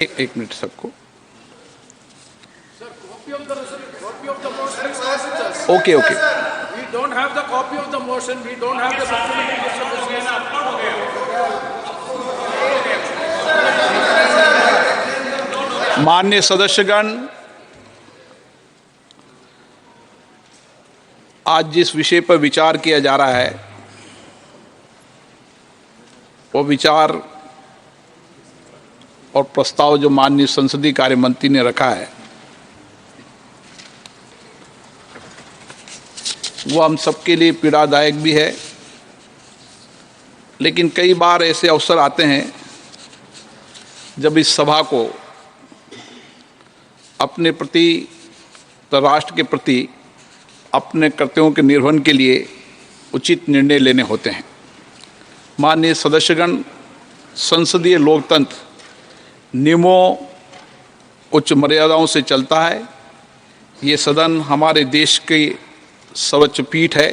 एक मिनट सबको। Okay okay. We don't have the copy of the motion. We don't have the supplementary list of business. माननीय सदस्यगण, आज जिस विषय पर विचार किया जा रहा है वो विचार और प्रस्ताव जो माननीय संसदीय कार्य मंत्री ने रखा है वो हम सबके लिए पीड़ादायक भी है, लेकिन कई बार ऐसे अवसर आते हैं जब इस सभा को अपने प्रति तो राष्ट्र के प्रति अपने कर्तव्यों के निर्वहन के लिए उचित निर्णय लेने होते हैं। माननीय सदस्यगण, संसदीय लोकतंत्र नियमों उच्च मर्यादाओं से चलता है। ये सदन हमारे देश की सर्वोच्च पीठ है।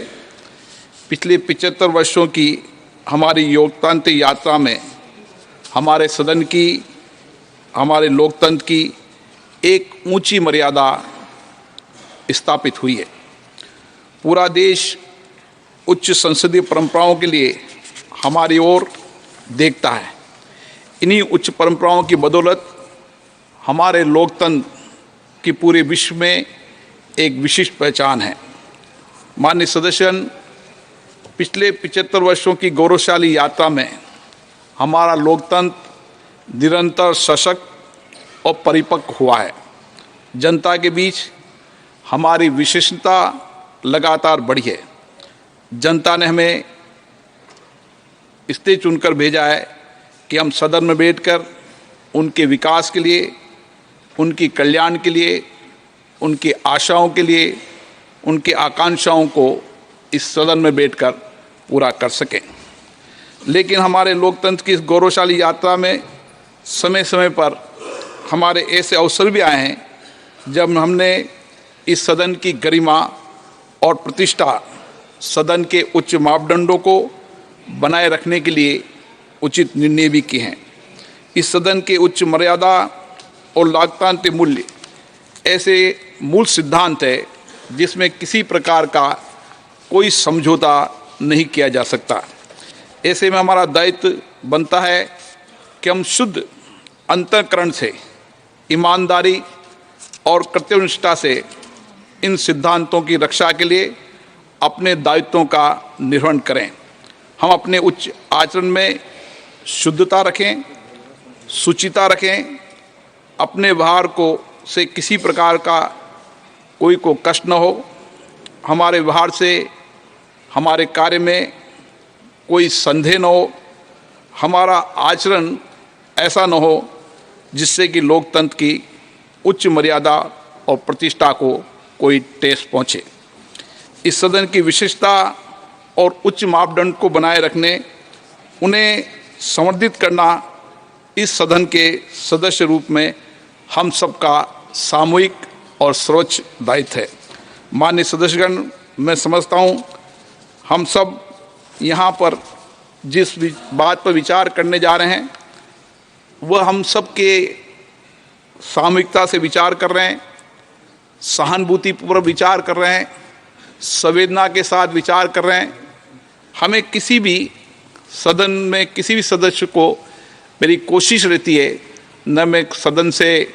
पिछले 75 वर्षों की हमारी लोकतांत्रिक यात्रा में हमारे सदन की, हमारे लोकतंत्र की एक ऊंची मर्यादा स्थापित हुई है। पूरा देश उच्च संसदीय परंपराओं के लिए हमारी ओर देखता है। इन्हीं उच्च परंपराओं की बदौलत हमारे लोकतंत्र की पूरे विश्व में एक विशिष्ट पहचान है। माननीय सदस्यगण, पिछले 75 वर्षों की गौरवशाली यात्रा में हमारा लोकतंत्र निरंतर सशक्त और परिपक्व हुआ है। जनता के बीच हमारी विशेषता लगातार बढ़ी है। जनता ने हमें इसलिए चुनकर भेजा है कि हम सदन में बैठकर उनके विकास के लिए, उनकी कल्याण के लिए, उनकी आशाओं के लिए, उनकी आकांक्षाओं को इस सदन में बैठकर पूरा कर सकें। लेकिन हमारे लोकतंत्र की इस गौरवशाली यात्रा में समय समय पर हमारे ऐसे अवसर भी आए हैं जब हमने इस सदन की गरिमा और प्रतिष्ठा, सदन के उच्च मापदंडों को बनाए रखने के लिए उचित निर्णय भी किए हैं। इस सदन के उच्च मर्यादा और लोकतांत्रिक मूल्य ऐसे मूल सिद्धांत है जिसमें किसी प्रकार का कोई समझौता नहीं किया जा सकता। ऐसे में हमारा दायित्व बनता है कि हम शुद्ध अंतःकरण से, ईमानदारी और कर्तव्यनिष्ठा से इन सिद्धांतों की रक्षा के लिए अपने दायित्वों का निर्वहन करें। हम अपने उच्च आचरण में शुद्धता रखें, शुचिता रखें, अपने व्यवहार को से किसी प्रकार का कोई को कष्ट न हो, हमारे व्यवहार से हमारे कार्य में कोई संदेह न हो, हमारा आचरण ऐसा न हो जिससे कि लोकतंत्र की उच्च मर्यादा और प्रतिष्ठा को कोई ठेस पहुँचे। इस सदन की विशेषता और उच्च मापदंड को बनाए रखने, उन्हें संवर्धित करना इस सदन के सदस्य रूप में हम सबका सामूहिक और सर्वोच्च दायित्व है। माननीय सदस्यगण, मैं समझता हूँ हम सब यहाँ पर जिस बात पर विचार करने जा रहे हैं वह हम सब के सामूहिकता से विचार कर रहे हैं, सहानुभूतिपूर्वक विचार कर रहे हैं, संवेदना के साथ विचार कर रहे हैं। हमें किसी भी सदन में किसी भी सदस्य को, मेरी कोशिश रहती है न मैं सदन से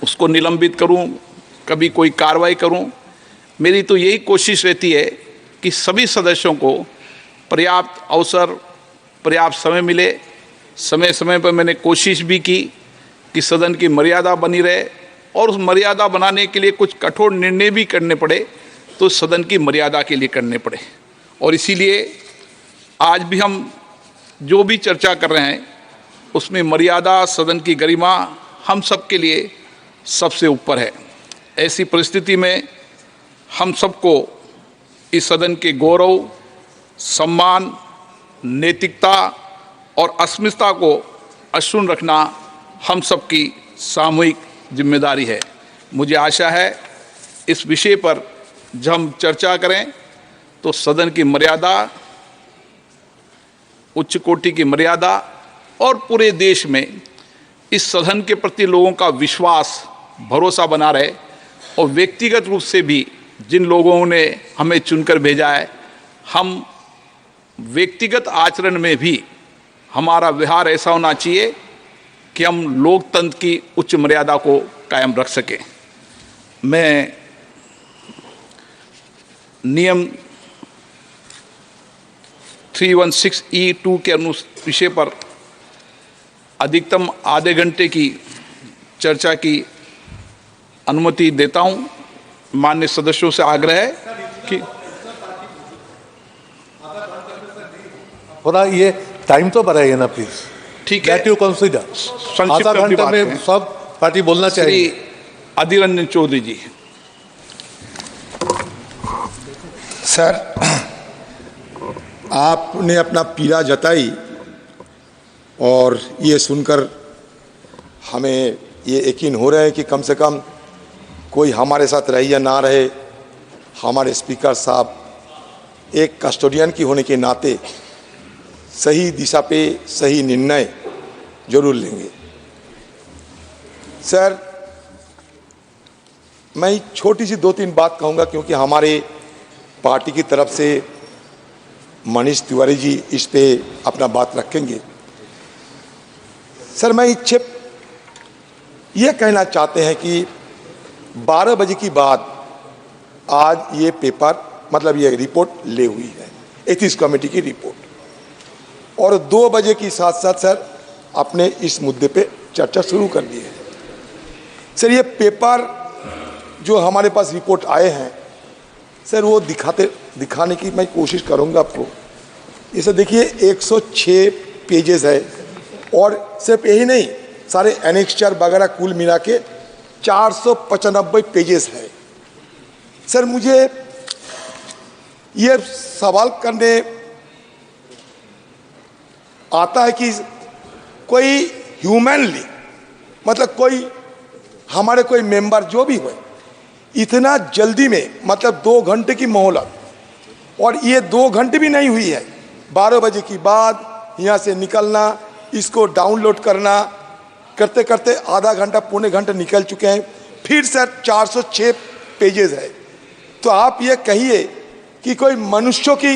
उसको निलंबित करूं, कभी कोई कार्रवाई करूं। मेरी तो यही कोशिश रहती है कि सभी सदस्यों को पर्याप्त अवसर, पर्याप्त समय मिले। समय समय पर मैंने कोशिश भी की कि सदन की मर्यादा बनी रहे और उस मर्यादा बनाने के लिए कुछ कठोर निर्णय भी करने पड़े तो सदन की मर्यादा के लिए करने पड़े। और इसीलिए आज भी हम जो भी चर्चा कर रहे हैं उसमें मर्यादा, सदन की गरिमा हम सब के लिए सबसे ऊपर है। ऐसी परिस्थिति में हम सबको इस सदन के गौरव, सम्मान, नैतिकता और अस्मिता को अक्षुण्ण रखना हम सबकी सामूहिक जिम्मेदारी है। मुझे आशा है इस विषय पर जब हम चर्चा करें तो सदन की मर्यादा, उच्च कोटि की मर्यादा और पूरे देश में इस सदन के प्रति लोगों का विश्वास, भरोसा बना रहे और व्यक्तिगत रूप से भी जिन लोगों ने हमें चुनकर भेजा है, हम व्यक्तिगत आचरण में भी हमारा व्यवहार ऐसा होना चाहिए कि हम लोकतंत्र की उच्च मर्यादा को कायम रख सकें। मैं नियम 316(e)(2) के विषय पर अधिकतम आधे घंटे की चर्चा की अनुमति देता हूं। माननीय सदस्यों से आग्रह है कि थोड़ा ये टाइम तो बढ़ाइए ना प्लीज। ठीक है, दैट यू कंसीडर। संक्षिप्त आधा घंटे बात में है। सब पार्टी बोलना चाहिए। श्री अधीर रंजन चौधरी जी। सर, आपने अपना पीड़ा जताई और ये सुनकर हमें ये यकीन हो रहा है कि कम से कम कोई हमारे साथ रहे या ना रहे, हमारे स्पीकर साहब एक कस्टोडियन की होने के नाते सही दिशा पे सही निर्णय जरूर लेंगे। सर, मैं छोटी सी 2-3 बात कहूँगा क्योंकि हमारे पार्टी की तरफ से मनीष तिवारी जी इस पे अपना बात रखेंगे। सर, मैं ये कहना चाहते हैं कि 12 बजे के बाद आज ये पेपर मतलब ये रिपोर्ट ले हुई है, एथिक्स कमेटी की रिपोर्ट, और 2 बजे के साथ साथ सर अपने इस मुद्दे पे चर्चा शुरू कर दी है। सर, ये पेपर जो हमारे पास रिपोर्ट आए हैं सर, वो दिखाने की मैं कोशिश करूंगा आपको। इसे देखिए, 106 पेजेस है और सिर्फ यही नहीं, सारे एनेक्स्चर वगैरह कुल मिला के 495 पेजेस है। सर, मुझे ये सवाल करने आता है कि कोई ह्यूमनली मतलब कोई हमारे कोई मेंबर जो भी हो, इतना जल्दी में मतलब 2 घंटे की मोहलत, और ये 2 घंटे भी नहीं हुई है, 12 बजे के बाद यहाँ से निकलना, इसको डाउनलोड करना करते करते आधा घंटा पौने घंटे निकल चुके हैं। फिर सर 406 पेजेस है। तो आप ये कहिए कि कोई मनुष्यों की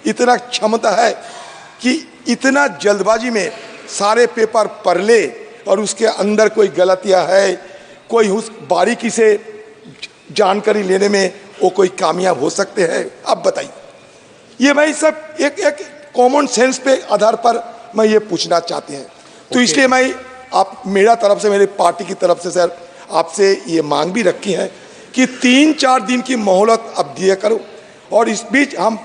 इतना क्षमता है कि इतना जल्दबाजी में सारे पेपर पढ़ ले और उसके अंदर कोई गलतियां है, कोई उस बारीकी से जानकारी लेने में वो कोई कामयाब हो सकते हैं? अब बताइए। ये भाई सब एक कॉमन सेंस पे आधार पर मैं ये पूछना चाहते हैं। तो इसलिए मैं आप मेरा तरफ से, मेरी पार्टी की तरफ से सर आपसे ये मांग भी रखी है कि 3-4 दिन की मोहलत अब दिया करो और इस बीच हम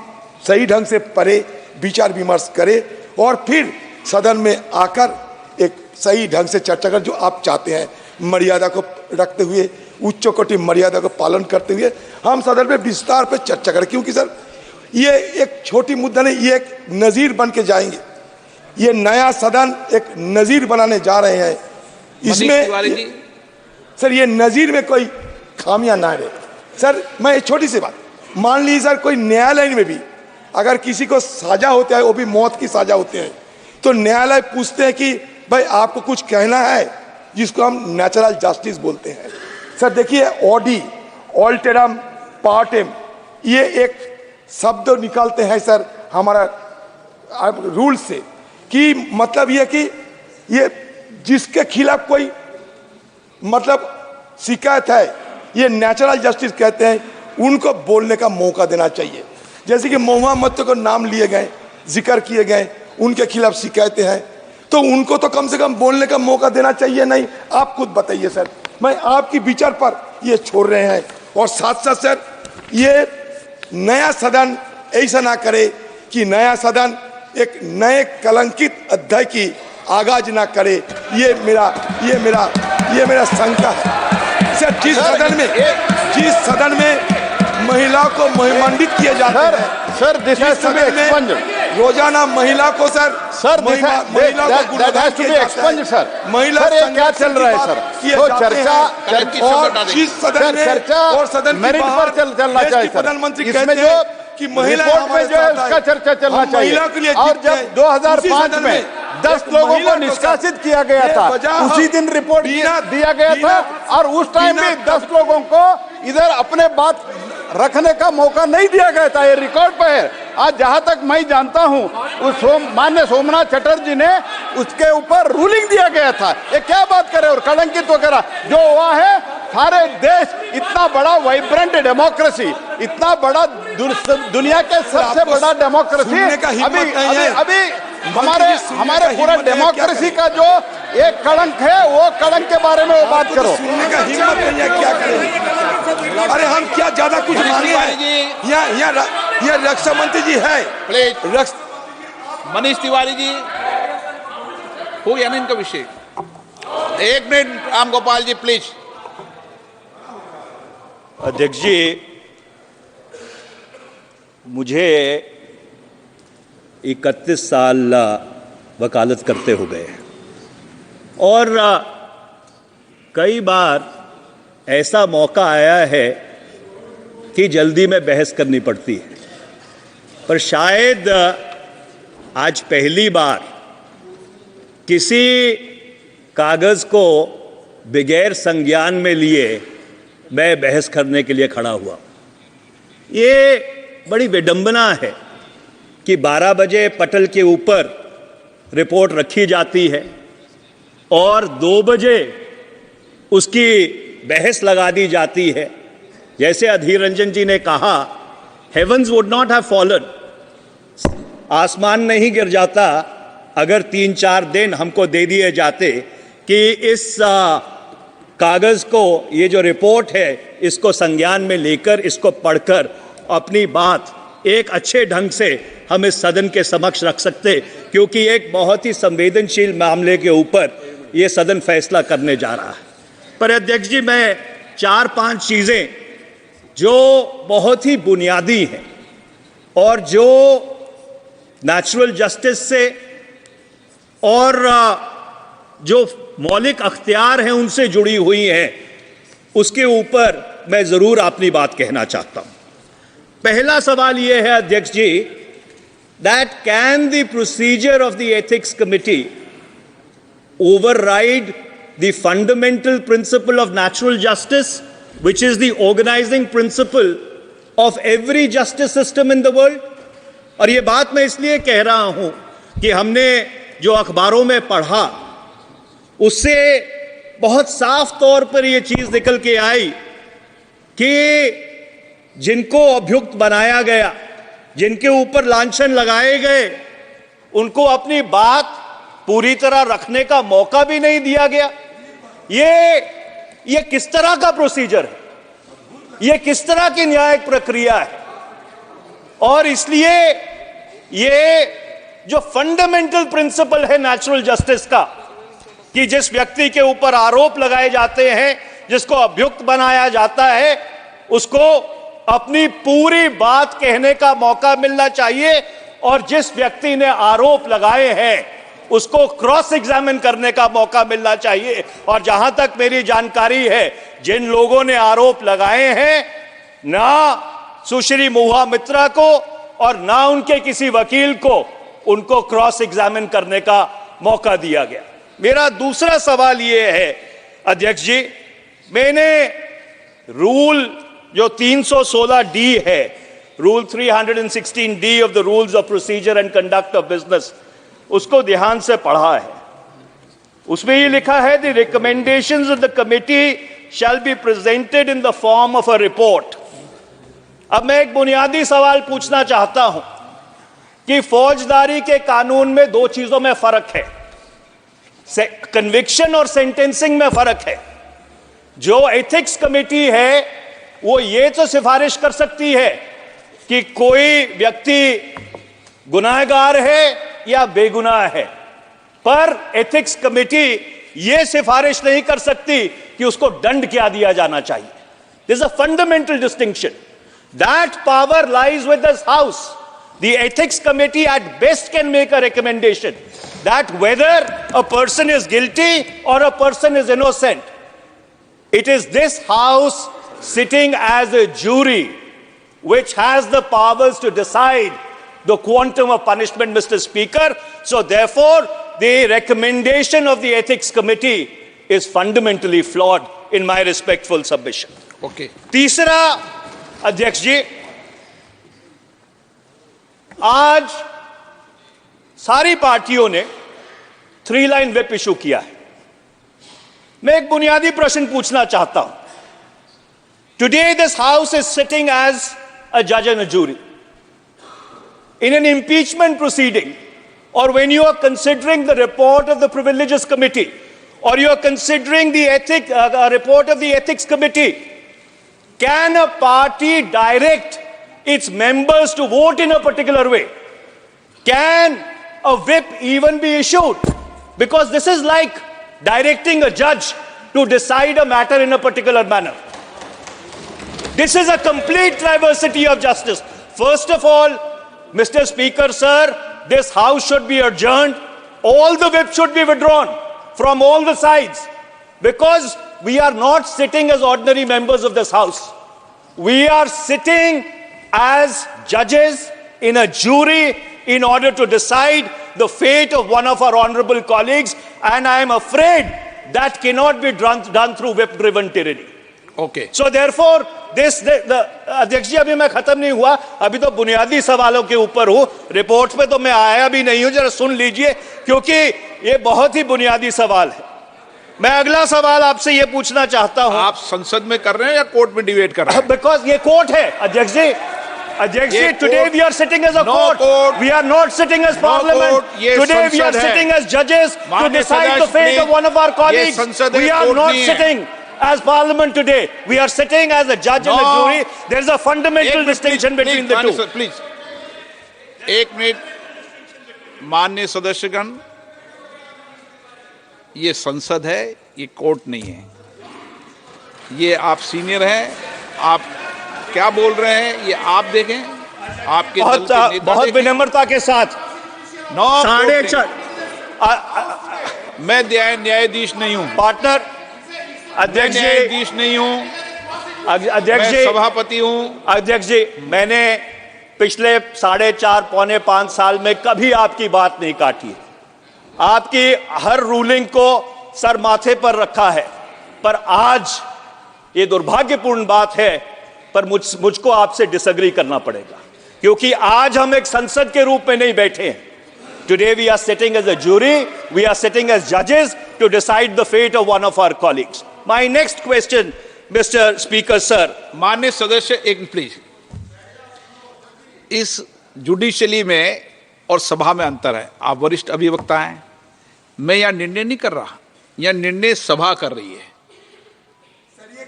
सही ढंग से पढ़े, विचार विमर्श करें और फिर सदन में आकर एक सही ढंग से चर्चा कर, जो आप चाहते हैं, मर्यादा को रखते हुए, उच्च कोटि मर्यादा को पालन करते हुए हम सदन में विस्तार पर चर्चा करें। क्योंकि सर ये एक छोटी मुद्दा नहीं, ये एक नज़ीर बन के जाएंगे। ये नया सदन एक नज़ीर बनाने जा रहे हैं। इसमें सर ये नज़ीर में कोई खामियां ना रहे। सर, मैं एक छोटी सी बात, मान लीजिए सर कोई न्यायालय में भी अगर किसी को सजा होता है, वो भी मौत की सजा होते हैं, तो न्यायालय पूछते हैं कि भाई आपको कुछ कहना है, जिसको हम नेचुरल जस्टिस बोलते हैं। सर देखिए, ऑडी ऑल्टेरम पार्टेम, ये एक शब्द निकालते हैं सर हमारा रूल से, कि मतलब ये कि ये जिसके खिलाफ कोई मतलब शिकायत है, ये नेचुरल जस्टिस कहते हैं, उनको बोलने का मौका देना चाहिए। जैसे कि महुआ मत्तो को नाम लिए गए, जिक्र किए गए, उनके खिलाफ शिकायतें हैं, तो उनको तो कम से कम बोलने का मौका देना चाहिए। नहीं, आप खुद बताइए सर, मैं आपकी विचार पर ये छोड़ रहे हैं। और साथ साथ सर, ये नया सदन ऐसा ना करे कि नया सदन एक नए कलंकित अध्याय की आगाज ना करे। ये मेरा शंका है सर। जिस सदन में महिला को महिमान्वित किया जाता है sir, this has to be expunged. रोजाना महिला को सर महिला को एक्सपंज्ड सर। महिला सर, क्या चल रहा है सर? तो चर्चा और जिस सदन में और सदन मेरिट पर चलना चाहिए सर। प्रधानमंत्री इसमें जो कि महिला रिपोर्ट में जो है उसका चर्चा चलना चाहिए। महिला के लिए और जब 2005 में 10 लोगों को निष्कासित किया गया था, उसी दिन रिपोर्ट दिया गया था और उस टाइम भी 10 लोगों को इधर अपने बात रखने का मौका नहीं दिया गया था। ये रिकॉर्ड पे है। आज जहां तक मैं जानता हूं, उस माननीय सोमनाथ चटर्जी ने उसके ऊपर रूलिंग दिया गया था। ये क्या बात करे और कलंकित वगैरह जो हुआ है, सारे देश इतना बड़ा वाइब्रेंट डेमोक्रेसी, इतना बड़ा दुनिया के सबसे बड़ा डेमोक्रेसी, अभी हमारे पूरा डेमोक्रेसी का जो एक कलंक है, वो कलंक के बारे में वो बात करो। सुनने का हिम्मत नहीं है, क्या करें? अरे हम क्या ज्यादा कुछ मांगे हैं? यहाँ रक्षा मंत्री जी है, प्लीज मनीष तिवारी जी, हो गया ना इनका विषय। 1 मिनट राम गोपाल जी प्लीज। अध्यक्ष जी, मुझे 31 साल वकालत करते हो गए और कई बार ऐसा मौका आया है कि जल्दी में बहस करनी पड़ती है, पर शायद आज पहली बार किसी कागज़ को बगैर संज्ञान में लिए मैं बहस करने के लिए खड़ा हुआ। ये बड़ी विडंबना है कि 12 बजे पटल के ऊपर रिपोर्ट रखी जाती है और 2 बजे उसकी बहस लगा दी जाती है। जैसे अधीर रंजन जी ने कहा, heavens would not have fallen, आसमान नहीं गिर जाता अगर 3-4 दिन हमको दे दिए जाते कि इस कागज़ को, ये जो रिपोर्ट है, इसको संज्ञान में लेकर, इसको पढ़कर अपनी बात एक अच्छे ढंग से हम इस सदन के समक्ष रख सकते, क्योंकि एक बहुत ही संवेदनशील मामले के ऊपर ये सदन फैसला करने जा रहा है। पर अध्यक्ष जी, मैं 4-5 चीज़ें जो बहुत ही बुनियादी हैं और जो नेचुरल जस्टिस से और जो मौलिक अख्तियार हैं उनसे जुड़ी हुई हैं, उसके ऊपर मैं ज़रूर अपनी बात कहना चाहता हूँ। पहला सवाल ये है अध्यक्ष जी, that can the procedure of the ethics committee override the fundamental principle of natural justice, which is the organizing principle of every justice system in the world? और ये बात मैं इसलिए कह रहा हूं कि हमने जो अखबारों में पढ़ा उससे बहुत साफ तौर पर यह चीज निकल के आई कि जिनको अभियुक्त बनाया गया, जिनके ऊपर लांछन लगाए गए, उनको अपनी बात पूरी तरह रखने का मौका भी नहीं दिया गया। ये किस तरह का प्रोसीजर है? ये किस तरह की न्यायिक प्रक्रिया है? और इसलिए ये जो फंडामेंटल प्रिंसिपल है नेचुरल जस्टिस का, कि जिस व्यक्ति के ऊपर आरोप लगाए जाते हैं, जिसको अभियुक्त बनाया जाता है, उसको अपनी पूरी बात कहने का मौका मिलना चाहिए और जिस व्यक्ति ने आरोप लगाए हैं उसको क्रॉस एग्जामिन करने का मौका मिलना चाहिए। और जहां तक मेरी जानकारी है, जिन लोगों ने आरोप लगाए हैं, ना सुश्री महुआ मित्रा को और ना उनके किसी वकील को उनको क्रॉस एग्जामिन करने का मौका दिया गया। मेरा दूसरा सवाल यह है अध्यक्ष जी, मैंने रूल जो 316D है, rule 316D of the rules of procedure and conduct of business, उसको ध्यान से पढ़ा है। उसमें ये लिखा है, the recommendations of the committee shall be presented in the form of a report. अब मैं एक बुनियादी सवाल पूछना चाहता हूं कि फौजदारी के कानून में 2 चीजों में फर्क है, कन्विक्शन और सेंटेंसिंग में फर्क है। जो एथिक्स कमेटी है वो ये तो सिफारिश कर सकती है कि कोई व्यक्ति गुनाहगार है या बेगुनाह है, पर एथिक्स कमेटी ये सिफारिश नहीं कर सकती कि उसको दंड क्या दिया जाना चाहिए। This is a fundamental distinction. That power lies with this house. The ethics committee at best can make a recommendation that whether a person is guilty or a person is innocent. It is this house sitting as a jury which has the powers to decide the quantum of punishment, Mr. Speaker. So therefore, the recommendation of the Ethics Committee is fundamentally flawed, in my respectful submission. Okay. तीसरा, अध्यक्ष जी, आज सारी पार्टियों ने 3 line whip issue किया है। मैं एक बुनियादी प्रश्न पूछना चाहता हूं। Today this house is sitting as a judge and a jury. In an impeachment proceeding, or when you are considering the report of the Privileges Committee, or you are considering the report of the Ethics Committee, can a party direct its members to vote in a particular way? Can a whip even be issued? Because this is like directing a judge to decide a matter in a particular manner. This is a complete travesty of justice. First of all, Mr. Speaker, sir, this house should be adjourned. All the whips should be withdrawn from all the sides, because we are not sitting as ordinary members of this house. We are sitting as judges in a jury in order to decide the fate of one of our honorable colleagues, and I am afraid that cannot be done through whip-driven tyranny. Okay. So therefore, अध्यक्ष जी, अभी मैं खत्म नहीं हुआ, अभी तो बुनियादी सवालों के ऊपर हूं, रिपोर्ट पे तो मैं आया भी नहीं हूं, जरा सुन लीजिए, क्योंकि ये बहुत ही बुनियादी सवाल है। मैं अगला सवाल आपसे ये पूछना चाहता हूं। आप संसद में कर रहे हैं या कोर्ट में डिबेट कर रहे हैं? बिकॉज ये कोर्ट है, अध्यक्ष जी। अध्यक्ष जी, today we are sitting as a court, we are not sitting as parliament. Today we are sitting as जजेस to decide the fate of one of our colleagues. We are not sitting as parliament today. We are sitting as a judge and a jury. There is a fundamental distinction between the two. Please, एक minute, माननीय सदस्यगण, ये संसद है, ये court नहीं है। ये आप सीनियर हैं, आप क्या बोल रहे हैं ये आप देखें, आपके दल के नेता बहुत विनम्रता के साथ। 4:30 मैं न्यायाधीश नहीं हूं पार्टनर, अध्यक्ष जी, न्यायाधीश नहीं हूं, अध्यक्ष जी, सभापति हूं। अध्यक्ष जी, मैंने पिछले 4.5 पौने 5 साल में कभी आपकी बात नहीं काटी। आपकी हर रूलिंग को सर माथे पर रखा है, पर आज ये दुर्भाग्यपूर्ण बात है, पर मुझको आपसे डिसएग्री करना पड़ेगा, क्योंकि आज हम एक संसद के रूप में नहीं बैठे हैं। Today we are sitting as a jury, we are sitting as judges to decide the fate of one of our colleagues. My next question, Mr. Speaker, sir. माननीय सदस्य, एक प्लीज, इस जुडिशली में और सभा में अंतर है। आप वरिष्ठ अभिवक्ता हैं, मैं यहाँ निर्णय नहीं कर रहा, यहाँ निर्णय सभा कर रही है।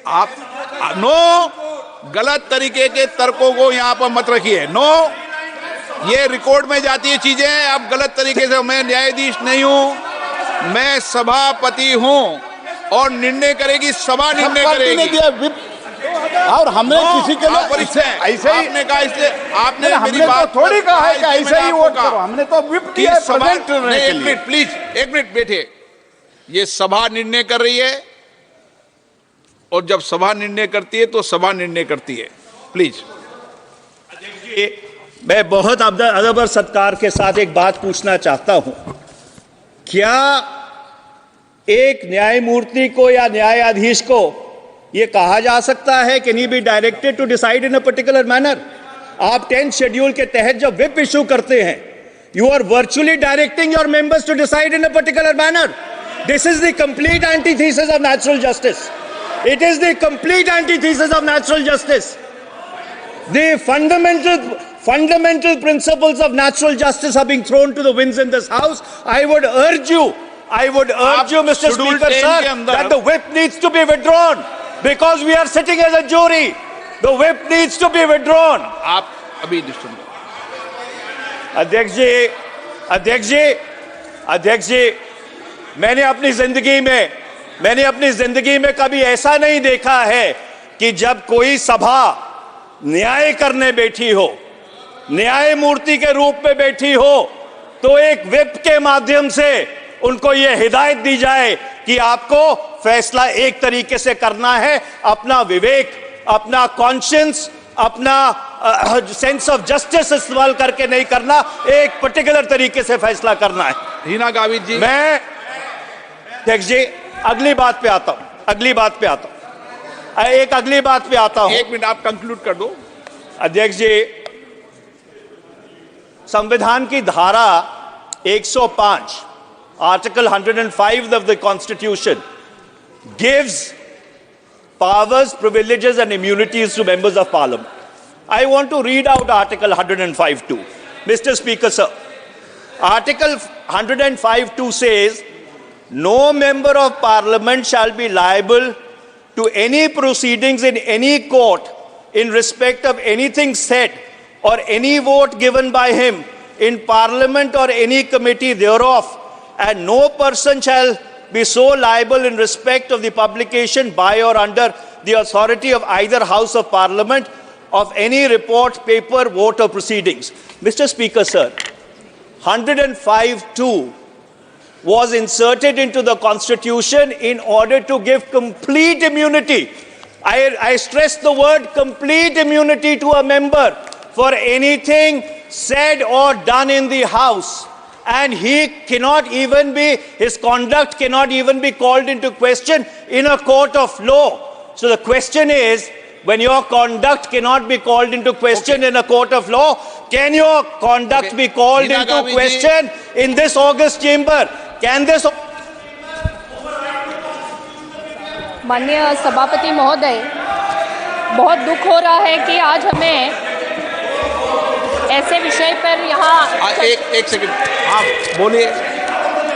आप नो, गलत तरीके के तर्कों को यहाँ पर मत रखिए। नो, ये रिकॉर्ड में जाती है चीजें, आप गलत तरीके से। मैं न्यायाधीश नहीं हूं, मैं सभापति हूं, और निर्णय करेगी सभा, निर्णय करेगी। और हमने किसी के लिए ऐसे ही आपने कहा, इसलिए आपने मेरी बात थोड़ी कहा है कि ऐसे ही वोट करो। हमने तो व्हिप किया है प्रेजेंट करने के लिए। एक मिनट प्लीज, एक मिनट बैठिए। ये सभा निर्णय कर रही है, और जब सभा निर्णय करती है तो सभा निर्णय करती है। प्लीज। मैं बहुत अदब और सत्कार के साथ एक बात पूछना चाहता हूं। क्या एक न्यायमूर्ति को या न्यायाधीश को यह कहा जा सकता है कि नहीं be directed to decide in a particular manner? आप 10th शेड्यूल के तहत जब व्हिप इशू करते हैं, you are virtually directing your members to decide in a particular manner. This is the complete antithesis of natural justice. It is the complete antithesis of natural justice. The fundamental principles of natural justice are being thrown to the winds in this house. I would urge you, Mr. Speaker, sir, that the whip needs to be withdrawn, because we are sitting as a jury. The whip needs to be withdrawn. आप अभी disturb. अध्यक्ष जी, मैंने अपनी जिंदगी में कभी ऐसा नहीं देखा है कि जब कोई सभा न्याय करने बैठी हो, न्यायमूर्ति के रूप में बैठी हो, तो एक व्हिप के माध्यम से उनको यह हिदायत दी जाए कि आपको फैसला एक तरीके से करना है। अपना विवेक, अपना कॉन्शियंस, अपना सेंस ऑफ जस्टिस इस्तेमाल करके नहीं करना, एक पर्टिकुलर तरीके से फैसला करना है। हिना गावित जी, मैं अध्यक्ष जी अगली बात पे आता हूं, एक अगली बात पे आता हूं। 1 मिनट आप कंक्लूड कर दो। अध्यक्ष जी, संविधान की धारा 105, article 105 of the Constitution gives powers, privileges and immunities to members of Parliament. I want to read out Article 105(2). Mr. Speaker, sir, Article 105(2) says, no member of Parliament shall be liable to any proceedings in any court in respect of anything said or any vote given by him in Parliament or any committee thereof, and no person shall be so liable in respect of the publication by or under the authority of either House of Parliament of any report, paper, vote or proceedings. Mr. Speaker, sir, 105(2) was inserted into the Constitution in order to give complete immunity. I stress the word complete immunity to a member for anything said or done in the House. And his conduct cannot even be called into question in a court of law. So the question is, when your conduct cannot be called into question in a court of law, can your conduct be called Hina into Gavit question in this august chamber? Can this... माननीय सभापति महोदय, बहुत दुख हो रहा है कि आज हमें ऐसे विषय पर यहाँ एक सेकंड आप बोलिए,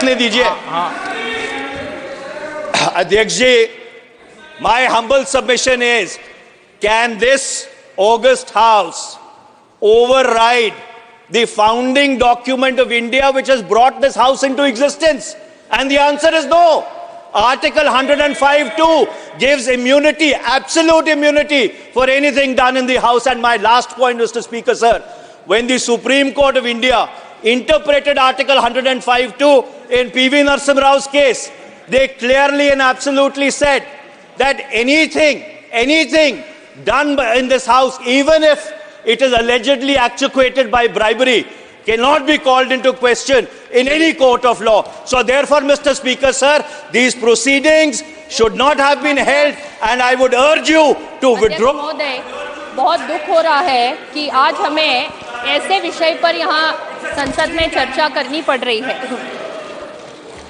ले दीजिए। अध्यक्ष जी, my humble submission is, can this august house override the founding document of India which has brought this house into existence? And the answer is no. Article 105(2) gives immunity, absolute immunity for anything done in the House. And my last point, Mr. Speaker, sir, when the Supreme Court of India interpreted Article 105(2) in P.V. Narasimha Rao's case, they clearly and absolutely said that anything done in this House, even if it is allegedly actuated by bribery, cannot be called into question in any court of law. So therefore, Mr. Speaker, sir, these proceedings should not have been held, and I would urge you to withdraw. महोदय, बहुत दुख हो रहा है कि आज हमें ऐसे विषय पर यहाँ संसद में चर्चा करनी पड़ रही है।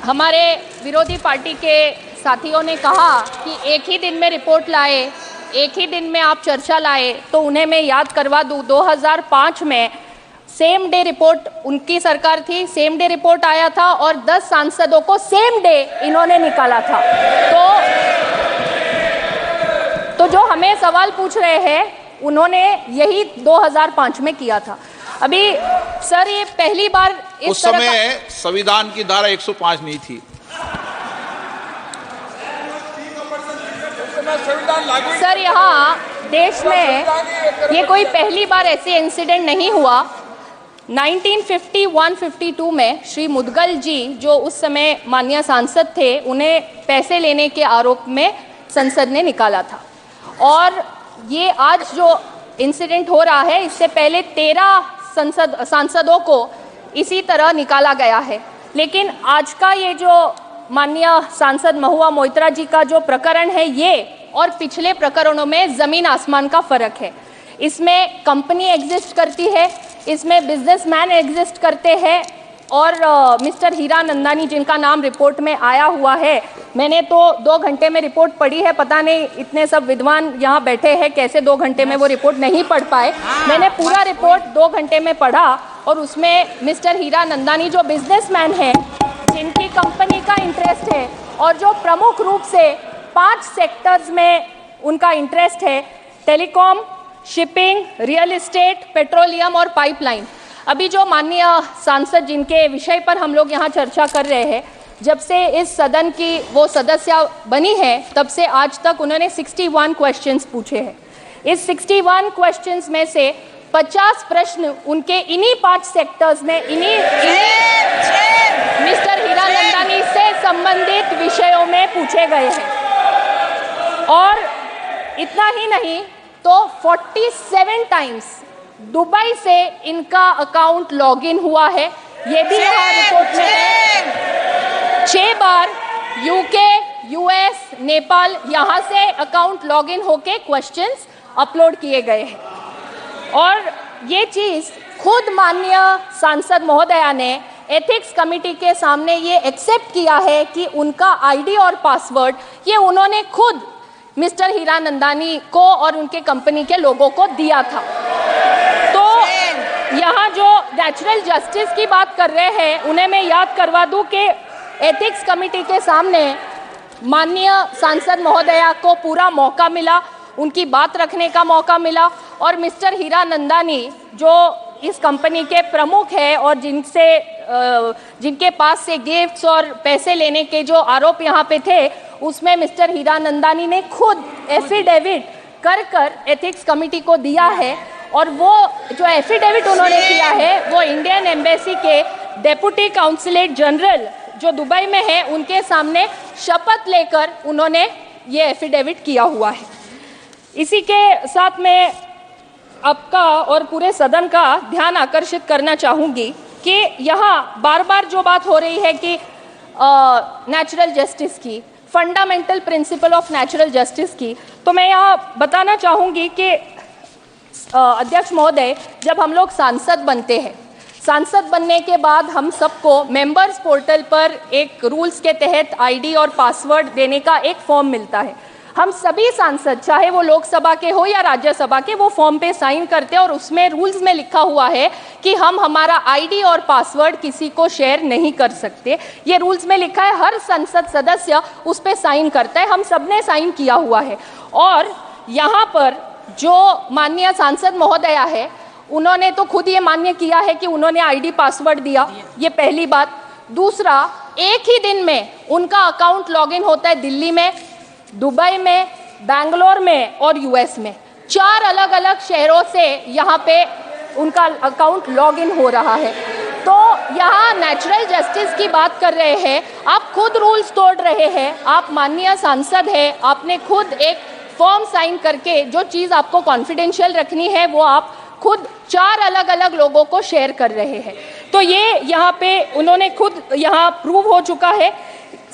हमारे विरोधी पार्टी के साथियों ने कहा कि एक ही दिन में रिपोर्ट लाए, एक ही दिन में आप चर्चा लाए, तो उन्हें मैं याद करवा दूं, 2005 में सेम डे रिपोर्ट उनकी सरकार थी, सेम डे रिपोर्ट आया था और 10 सांसदों को सेम डे इन्होंने निकाला था। तो जो हमें सवाल पूछ रहे हैं, उन्होंने यही 2005 में किया था। अभी सर, ये पहली बार उस समय संविधान की धारा 105 नहीं थी। सर, यहाँ देश में ये कोई पहली बार ऐसे इंसिडेंट नहीं हुआ। 1951-52 में श्री मुदगल जी, जो उस समय माननीय सांसद थे, उन्हें पैसे लेने के आरोप में संसद ने निकाला था। और ये आज जो इंसिडेंट हो रहा है, इससे पहले 13 सांसदों को इसी तरह निकाला गया है। लेकिन आज का ये जो माननीय सांसद महुआ मोइत्रा जी का जो प्रकरण है, ये और पिछले प्रकरणों में ज़मीन आसमान का फ़र्क है। इसमें कंपनी एग्जिस्ट करती है, इसमें बिजनेसमैन एग्जिस्ट करते हैं, और मिस्टर हीरा नंदानी, जिनका नाम रिपोर्ट में आया हुआ है, मैंने तो 2 घंटे में रिपोर्ट पढ़ी है। पता नहीं इतने सब विद्वान यहाँ बैठे हैं, कैसे 2 घंटे में वो रिपोर्ट नहीं पढ़ पाए। मैंने पूरा रिपोर्ट 2 घंटे में पढ़ा, और उसमें मिस्टर हीरा नंदानी जो बिजनेसमैन है, जिनकी कंपनी का इंटरेस्ट है, और जो प्रमुख रूप से 5 सेक्टर्स में उनका इंटरेस्ट है, telecom, shipping, real estate, petroleum और पाइपलाइन। अभी जो माननीय सांसद जिनके विषय पर हम लोग यहाँ चर्चा कर रहे हैं, जब से इस सदन की वो सदस्य बनी है, तब से आज तक उन्होंने 61 क्वेश्चंस पूछे हैं। इस 61 क्वेश्चंस में से 50 प्रश्न उनके इन्हीं 5 सेक्टर्स में इन्हीं मिस्टर हीरा नंदानी से संबंधित विषयों में पूछे गए हैं। और इतना ही नहीं, तो 47 टाइम्स दुबई से इनका अकाउंट लॉगिन हुआ है, ये भी यहाँ रिपोर्ट में है। 6 बार यूके, यूएस, नेपाल यहाँ से अकाउंट लॉगिन होके क्वेश्चंस अपलोड किए गए हैं। और ये चीज़ खुद माननीय सांसद महोदया ने एथिक्स कमेटी के सामने ये एक्सेप्ट किया है कि उनका आईडी और पासवर्ड ये उन्होंने खुद मिस्टर हीरानंदानी को और उनके कंपनी के लोगों को दिया था। तो यहाँ जो नेचुरल जस्टिस की बात कर रहे हैं उन्हें मैं याद करवा दूं कि एथिक्स कमेटी के सामने माननीय सांसद महोदया को पूरा मौका मिला, उनकी बात रखने का मौका मिला। और मिस्टर हीरानंदानी जो इस कंपनी के प्रमुख है और जिनके पास से गिफ्ट्स और पैसे लेने के जो आरोप यहाँ पे थे, उसमें मिस्टर हीरानंदानी ने खुद एफिडेविट कर एथिक्स कमेटी को दिया है। और वो जो एफिडेविट उन्होंने किया है वो इंडियन एम्बेसी के डेप्यूटी काउंसलेट जनरल जो दुबई में है उनके सामने शपथ लेकर उन्होंने ये एफिडेविट किया हुआ है। इसी के साथ मैं आपका और पूरे सदन का ध्यान आकर्षित करना चाहूँगी कि यहाँ बार बार जो बात हो रही है कि नेचुरल जस्टिस की, fundamental principle of natural justice की, तो मैं यहाँ बताना चाहूँगी कि अध्यक्ष महोदय, जब हम लोग सांसद बनते हैं, सांसद बनने के बाद हम सबको मेंबर्स पोर्टल पर एक रूल्स के तहत आईडी और पासवर्ड देने का एक फॉर्म मिलता है। हम सभी सांसद, चाहे वो लोकसभा के हो या राज्यसभा के, वो फॉर्म पे साइन करते हैं और उसमें रूल्स में लिखा हुआ है कि हम हमारा आईडी और पासवर्ड किसी को शेयर नहीं कर सकते। ये रूल्स में लिखा है, हर संसद सदस्य उस पर साइन करता है, हम सब ने साइन किया हुआ है। और यहाँ पर जो माननीय सांसद महोदया है उन्होंने तो खुद ये मान्य किया है कि उन्होंने आईडी पासवर्ड दिया, ये पहली बात। दूसरा, एक ही दिन में उनका अकाउंट लॉगिन होता है दिल्ली में, दुबई में, बैंगलोर में और यूएस में। 4 अलग अलग शहरों से यहाँ पे उनका अकाउंट लॉगिन हो रहा है। तो यहाँ नेचुरल जस्टिस की बात कर रहे हैं, आप खुद रूल्स तोड़ रहे हैं। आप माननीय सांसद हैं, आपने खुद एक फॉर्म साइन करके जो चीज़ आपको कॉन्फिडेंशियल रखनी है वो आप खुद 4 अलग अलग लोगों को शेयर कर रहे हैं। तो ये यहाँ पे उन्होंने खुद यहाँ प्रूव हो चुका है।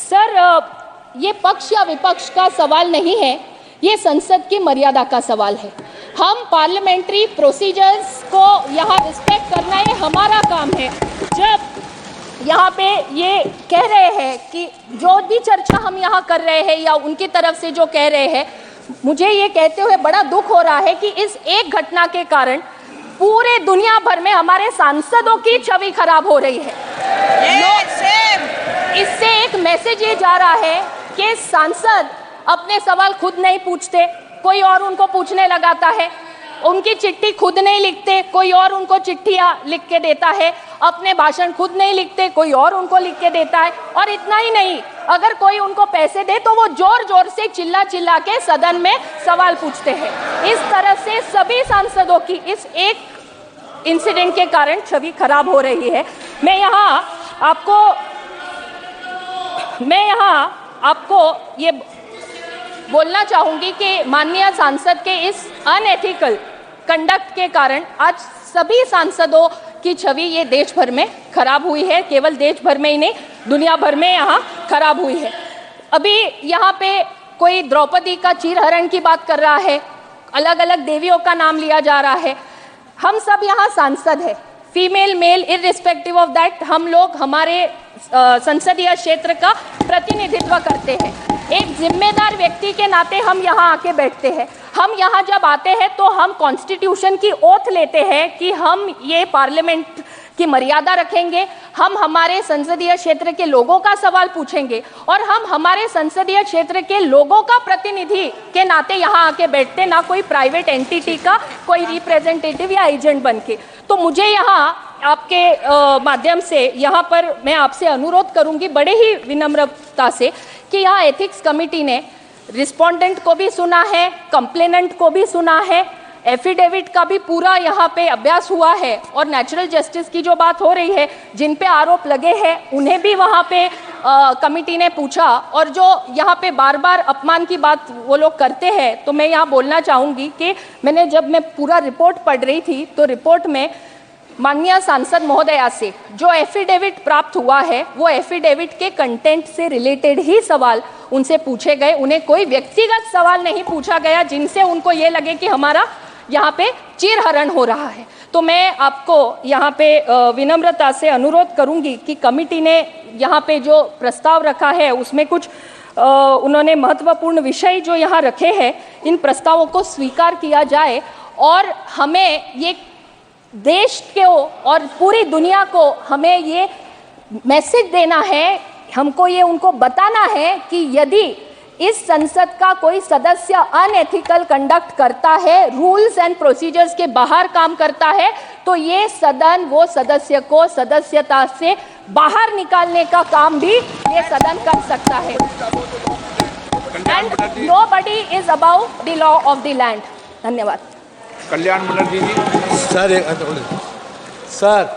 सर, ये पक्ष या विपक्ष का सवाल नहीं है, ये संसद की मर्यादा का सवाल है। हम पार्लियामेंट्री प्रोसीजर्स को यहाँ रिस्पेक्ट करना ये हमारा काम है। जब यहाँ पे ये कह रहे हैं कि जो भी चर्चा हम यहाँ कर रहे हैं या उनकी तरफ से जो कह रहे हैं, मुझे ये कहते हुए बड़ा दुख हो रहा है कि इस एक घटना के कारण पूरे दुनिया भर में हमारे सांसदों की छवि खराब हो रही है। इससे एक मैसेज ये जा रहा है कि सांसद अपने सवाल खुद नहीं पूछते, कोई और उनको पूछने लगाता है। उनकी चिट्ठी खुद नहीं लिखते, कोई और उनको चिट्ठियाँ लिख के देता है। अपने भाषण खुद नहीं लिखते, कोई और उनको लिख के देता है। और इतना ही नहीं, अगर कोई उनको पैसे दे तो वो जोर जोर से चिल्ला चिल्ला के सदन में सवाल पूछते हैं। इस तरह से सभी सांसदों की इस एक इंसिडेंट के कारण छवि खराब हो रही है। मैं यहाँ आपको ये बोलना चाहूँगी कि माननीय सांसद के इस अनएथिकल कंडक्ट के कारण आज सभी सांसदों की छवि ये देश भर में खराब हुई है। केवल देश भर में ही नहीं, दुनिया भर में यहाँ खराब हुई है। अभी यहाँ पे कोई द्रौपदी का चीरहरण की बात कर रहा है, अलग अलग देवियों का नाम लिया जा रहा है। हम सब यहाँ सांसद हैं, female male irrespective of that, हम लोग हमारे संसदीय क्षेत्र का प्रतिनिधित्व करते हैं। एक जिम्मेदार व्यक्ति के नाते हम यहाँ आके बैठते हैं। हम यहाँ जब आते हैं तो हम कॉन्स्टिट्यूशन की ओथ लेते हैं कि हम ये पार्लियामेंट की मर्यादा रखेंगे, हम हमारे संसदीय क्षेत्र के लोगों का सवाल पूछेंगे और हम हमारे संसदीय क्षेत्र के लोगों का प्रतिनिधि के नाते यहाँ आके बैठते, ना कोई प्राइवेट एंटिटी का कोई रिप्रेजेंटेटिव या एजेंट बन के। तो मुझे यहाँ आपके माध्यम से यहाँ पर मैं आपसे अनुरोध करूँगी बड़े ही विनम्रता से कि यहाँ एथिक्स कमेटी ने रिस्पोंडेंट को भी सुना है, कंप्लेनेंट को भी सुना है, एफिडेविट का भी पूरा यहाँ पे अभ्यास हुआ है और नेचुरल जस्टिस की जो बात हो रही है, जिन पे आरोप लगे हैं उन्हें भी वहाँ पे कमिटी ने पूछा और जो यहाँ पे बार बार अपमान की बात वो लोग करते हैं, तो मैं यहाँ बोलना चाहूँगी कि जब मैं पूरा रिपोर्ट पढ़ रही थी तो रिपोर्ट में माननीय सांसद महोदया से जो एफिडेविट प्राप्त हुआ है वो एफिडेविट के कंटेंट से रिलेटेड ही सवाल उनसे पूछे गए। उन्हें कोई व्यक्तिगत सवाल नहीं पूछा गया जिनसे उनको ये लगे कि हमारा यहाँ पे चीरहरण हो रहा है। तो मैं आपको यहाँ पे विनम्रता से अनुरोध करूँगी कि कमिटी ने यहाँ पे जो प्रस्ताव रखा है उसमें कुछ उन्होंने महत्वपूर्ण विषय जो यहाँ रखे हैं, इन प्रस्तावों को स्वीकार किया जाए और हमें ये देश को और पूरी दुनिया को हमें ये मैसेज देना है, हमको ये उनको बताना है कि यदि इस संसद का कोई सदस्य अनएथिकल कंडक्ट करता है, रूल्स एंड प्रोसीजर्स के बाहर काम करता है, तो ये सदन वो सदस्य को सदस्यता से बाहर निकालने का काम भी ये सदन कर सकता है। And nobody is above the law of the land. धन्यवाद। Kalyan Banerjee ji. Sir,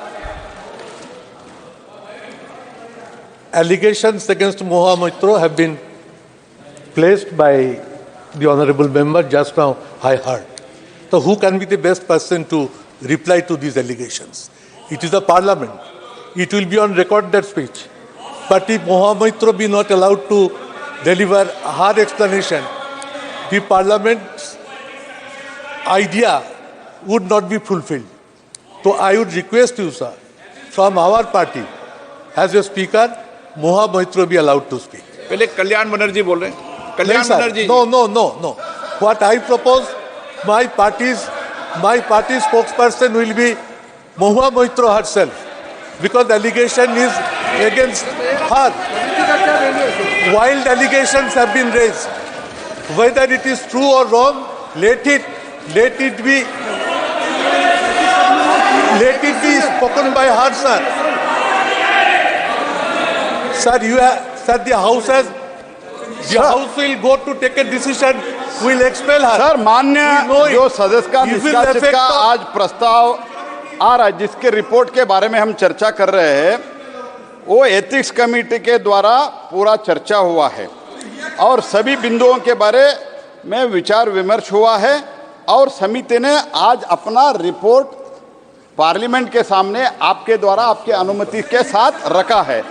allegations against Moha Moitra have been placed by the honorable member just now, I heard. So who can be the best person to reply to these allegations? It is the parliament. It will be on record, that speech. But if Moha Moitra be not allowed to deliver her explanation, the parliament's idea would not be fulfilled. So I would request you, sir, from our party, as a speaker, Moha Moitra be allowed to speak. पहले कल्याण बनर्जी बोल रहे हैं। Kalyan Banerjee. No. What I propose, my party's spokesperson will be Moha Moitra herself, because the allegation is against her. Wild allegations have been raised. Whether it is true or wrong, let it be spoken by her, sir. Sir, the House will go to take a decision. Will expel her. Sir, मान्य जो सदस्य का निष्कासित का आज प्रस्ताव आ रहा है, जिसके रिपोर्ट के बारे में हम चर्चा कर रहे हैं, वो एथिक्स कमेटी के द्वारा पूरा चर्चा हुआ है और सभी बिंदुओं के बारे में विचार विमर्श हुआ है और समिति ने आज अपना रिपोर्ट पार्लियामेंट के सामने आपके द्वारा आपके अनुमति के साथ रखा है।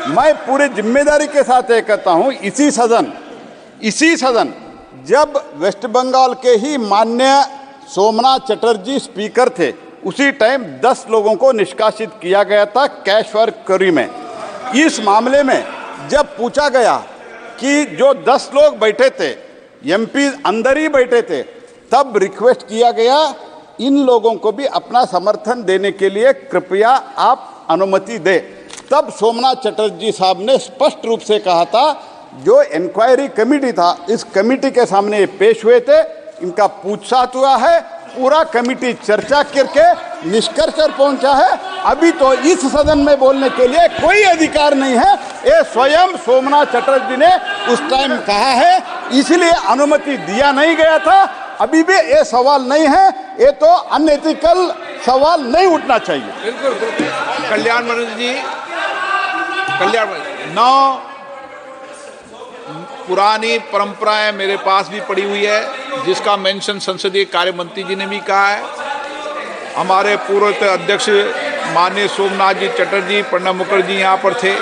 मैं पूरी जिम्मेदारी के साथ ये कहता हूँ, इसी सदन जब वेस्ट बंगाल के ही माननीय सोमनाथ चटर्जी स्पीकर थे, उसी टाइम 10 लोगों को निष्कासित किया गया था कैश फॉर क्वेरी में। इस मामले में जब पूछा गया कि जो 10 लोग बैठे थे, एमपी अंदर ही बैठे थे, तब रिक्वेस्ट किया गया इन लोगों को भी अपना समर्थन देने के लिए कृपया आप अनुमति दें। तब सोमनाथ चटर्जी साहब ने स्पष्ट रूप से कहा था, जो इंक्वायरी कमेटी था, इस कमेटी के सामने पेश हुए थे, इनका पूछताछ हुआ है, पूरा कमेटी चर्चा करके निष्कर्ष पर पहुंचा है। अभी तो इस सदन में बोलने के लिए कोई अधिकार नहीं है, ये स्वयं सोमनाथ चटर्जी ने उस टाइम कहा है, इसलिए अनुमति दिया नहीं गया था। अभी भी ये सवाल नहीं है, ये तो अनएथिकल सवाल नहीं उठना चाहिए। बिल्कुल। कल्याण बनर्जी जी, नौ पुरानी परंपराएं मेरे पास भी पड़ी हुई है, जिसका मेंशन संसदीय कार्य मंत्री जी ने भी कहा है। हमारे पूर्व अध्यक्ष माननीय सोमनाथ जी चटर्जी, प्रणब मुखर्जी यहाँ पर थे,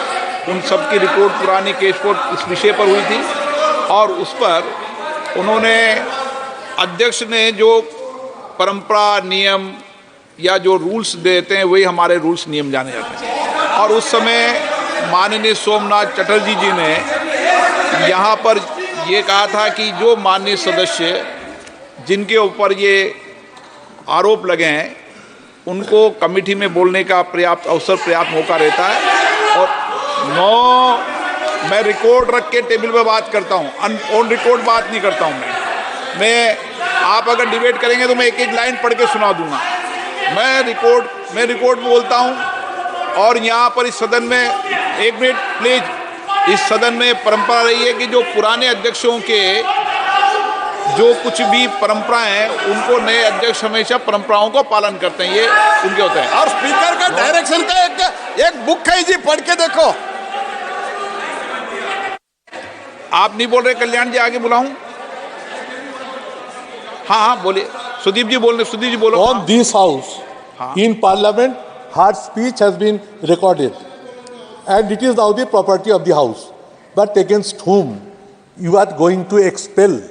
उन सब की रिपोर्ट पुरानी केस रिपोर्ट इस विषय पर हुई थी और उस पर उन्होंने अध्यक्ष ने जो परंपरा नियम या जो रूल्स देते हैं वही हमारे रूल्स नियम जाने जाते हैं। और उस समय माननीय सोमनाथ चटर्जी जी ने यहाँ पर ये कहा था कि जो माननीय सदस्य जिनके ऊपर ये आरोप लगे हैं उनको कमेटी में बोलने का पर्याप्त अवसर, पर्याप्त मौका रहता है। और मैं रिकॉर्ड रख के टेबल पे बात करता हूँ, ऑन रिकॉर्ड बात नहीं करता हूँ। मैं आप अगर डिबेट करेंगे तो मैं एक एक लाइन पढ़ के सुना दूंगा। मैं रिकॉर्ड बोलता हूँ। और यहाँ पर इस सदन में, एक मिनट प्लीज, इस सदन में परंपरा रही है कि जो पुराने अध्यक्षों के जो कुछ भी परंपराएं हैं, उनको नए अध्यक्ष हमेशा परंपराओं का पालन करते हैं, ये उनके होते हैं। और स्पीकर का डायरेक्शन का एक बुक है जी, पढ़ के देखो। आप नहीं बोल रहे कल्याण जी, आगे बुलाऊं? हाँ हाँ बोलिए, सुदीप जी बोल रहे, सुदीप जी बोलो। On this house, in parliament, her speech has been recorded. And it is now the property of the house. But against whom you are going to expel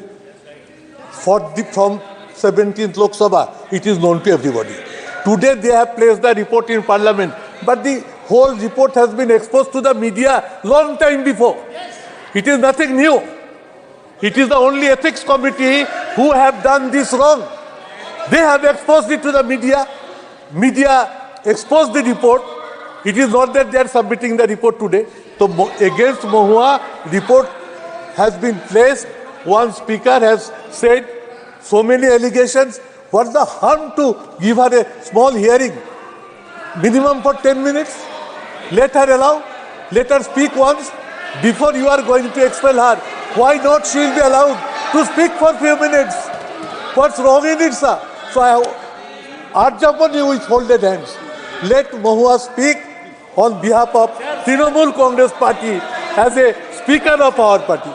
from 17th Lok Sabha, it is known to everybody. Today they have placed the report in parliament, but the whole report has been exposed to the media long time before. It is nothing new. It is the only ethics committee who have done this wrong. They have exposed it to the media. Media exposed the report. It is not that they are submitting the report today. So against Mahua, report has been placed. One speaker has said so many allegations. What's the harm to give her a small hearing? Minimum for 10 minutes. Let her allow. Let her speak once before you are going to expel her. Why not she will be allowed to speak for few minutes? What's wrong in it, sir? So I urge upon you with folded hands. Let Mahua speak on behalf of Trinamool Congress Party as a speaker of our party.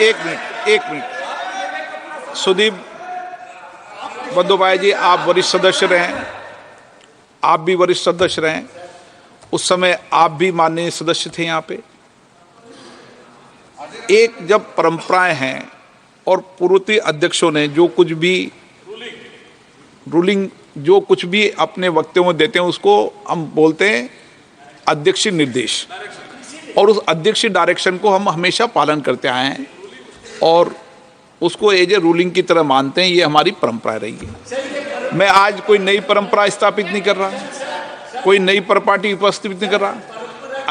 एक minute Sudeep Bandyopadhyay जी, आप वरिष्ठ सदस्य रहे, आप भी वरिष्ठ सदस्य रहे, उस समय आप भी माननीय सदस्य थे यहाँ पे। एक जब परंपराएं हैं और पूर्ववर्ती अध्यक्षों ने जो कुछ भी रूलिंग जो कुछ भी अपने वक्तव्यों में देते हैं उसको हम बोलते हैं अध्यक्षीय निर्देश, और उस अध्यक्षीय डायरेक्शन को हम हमेशा पालन करते आए हैं और उसको एज ए रूलिंग की तरह मानते हैं। ये हमारी परंपरा रही है। मैं आज कोई नई परंपरा स्थापित नहीं कर रहा, कोई नई परपाटी उपस्थित नहीं कर रहा।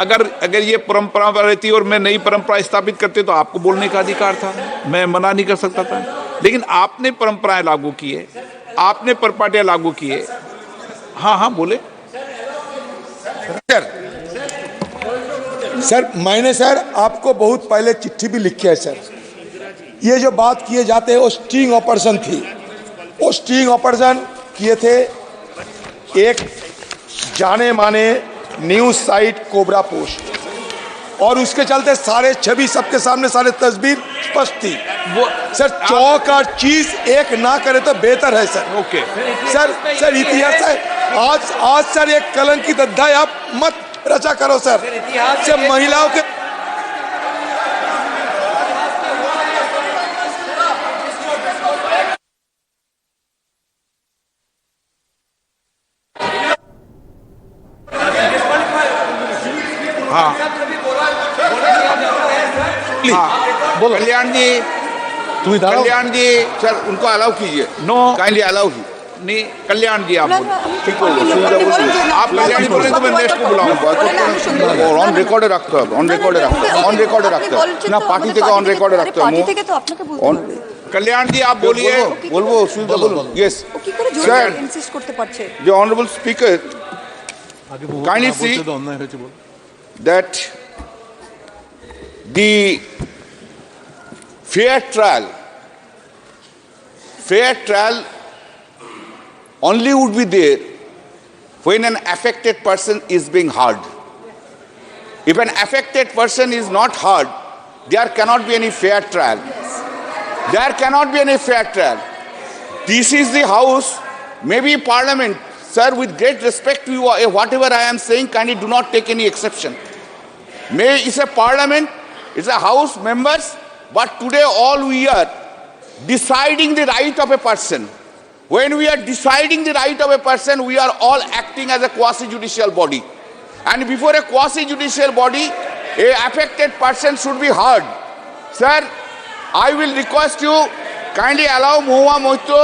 अगर ये परंपरा रहती और मैं नई परंपरा स्थापित करते तो आपको बोलने का अधिकार था, मैं मना नहीं कर सकता था। लेकिन आपने परंपराएं लागू की है, आपने परपाटियां लागू की है। हाँ हाँ बोले सर। मैंने सर आपको बहुत पहले चिट्ठी भी लिखी है सर। ये जो बात किए जाते हैं वो स्टिंग ऑपरेशन थी। वो स्टिंग ऑपरेशन किए थे एक जाने माने न्यूज साइट कोबरा पोस्ट, और उसके चलते सारे छवि सबके सामने सारे तस्वीर स्पष्ट थी। वो सर चौक और चीज एक ना करे तो बेहतर है सर। ओके सर इतिहास है। आज सर एक कलंकित अध्याय आप मत रचा करो सर। सर महिलाओं के बोलो कल्याण जी सर उनको अलाउ कीजिए। नो काइंडली अलाउ कीजिए। नहीं कल्याण जी आप बोलो। ठीक बोलो। आप कल्याण जी बोले तो मैं नेक्स्ट को बुलाऊंगा। और ऑन रिकॉर्ड रखते हो, ऑन रिकॉर्ड रखते हो ना, पार्टी থেকে অন রেকর্ডে রাখতে হবে। পার্টি থেকে তো আপনাকে বলতে হবে। कल्याण जी आप बोलिए। বলবো সুবিধা বলুন। यस ও কি করে জোরে ইনসিস্ট করতে পারছে? The honorable speaker kindly see that the fair trial only would be there when an affected person is being heard. If an affected person is not heard, there cannot be any fair trial. There cannot be any fair trial. This is the house, maybe parliament. Sir, with great respect to you, whatever I am saying, kindly do not take any exception. It's a parliament, it's a house members, but today all we are deciding the right of a person. When we are deciding the right of a person, we are all acting as a quasi-judicial body. And before a quasi-judicial body, a affected person should be heard. Sir, I will request you, kindly allow Mahua Moitro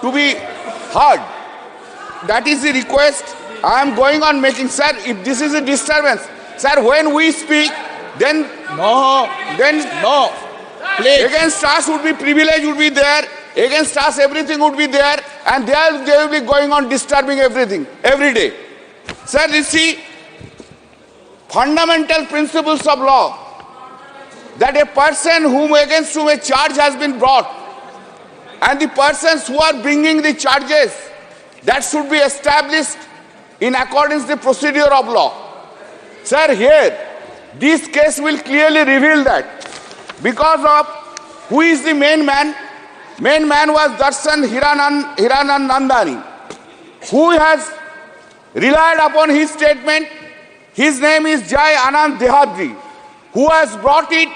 to be heard. That is the request I am going on making. Sir, if this is a disturbance, sir, when we speak, then no, please. Against us would be privilege would be there, against us everything would be there, and they will be going on disturbing everything every day. Sir, you see, fundamental principles of law, that a person against whom a charge has been brought, and the persons who are bringing the charges, that should be established in accordance with the procedure of law. Sir, here, this case will clearly reveal that. Because of who is the main man? Main man was Darshan Hiranandani, who has relied upon his statement. His name is Jai Anand Dehadri, who has brought it,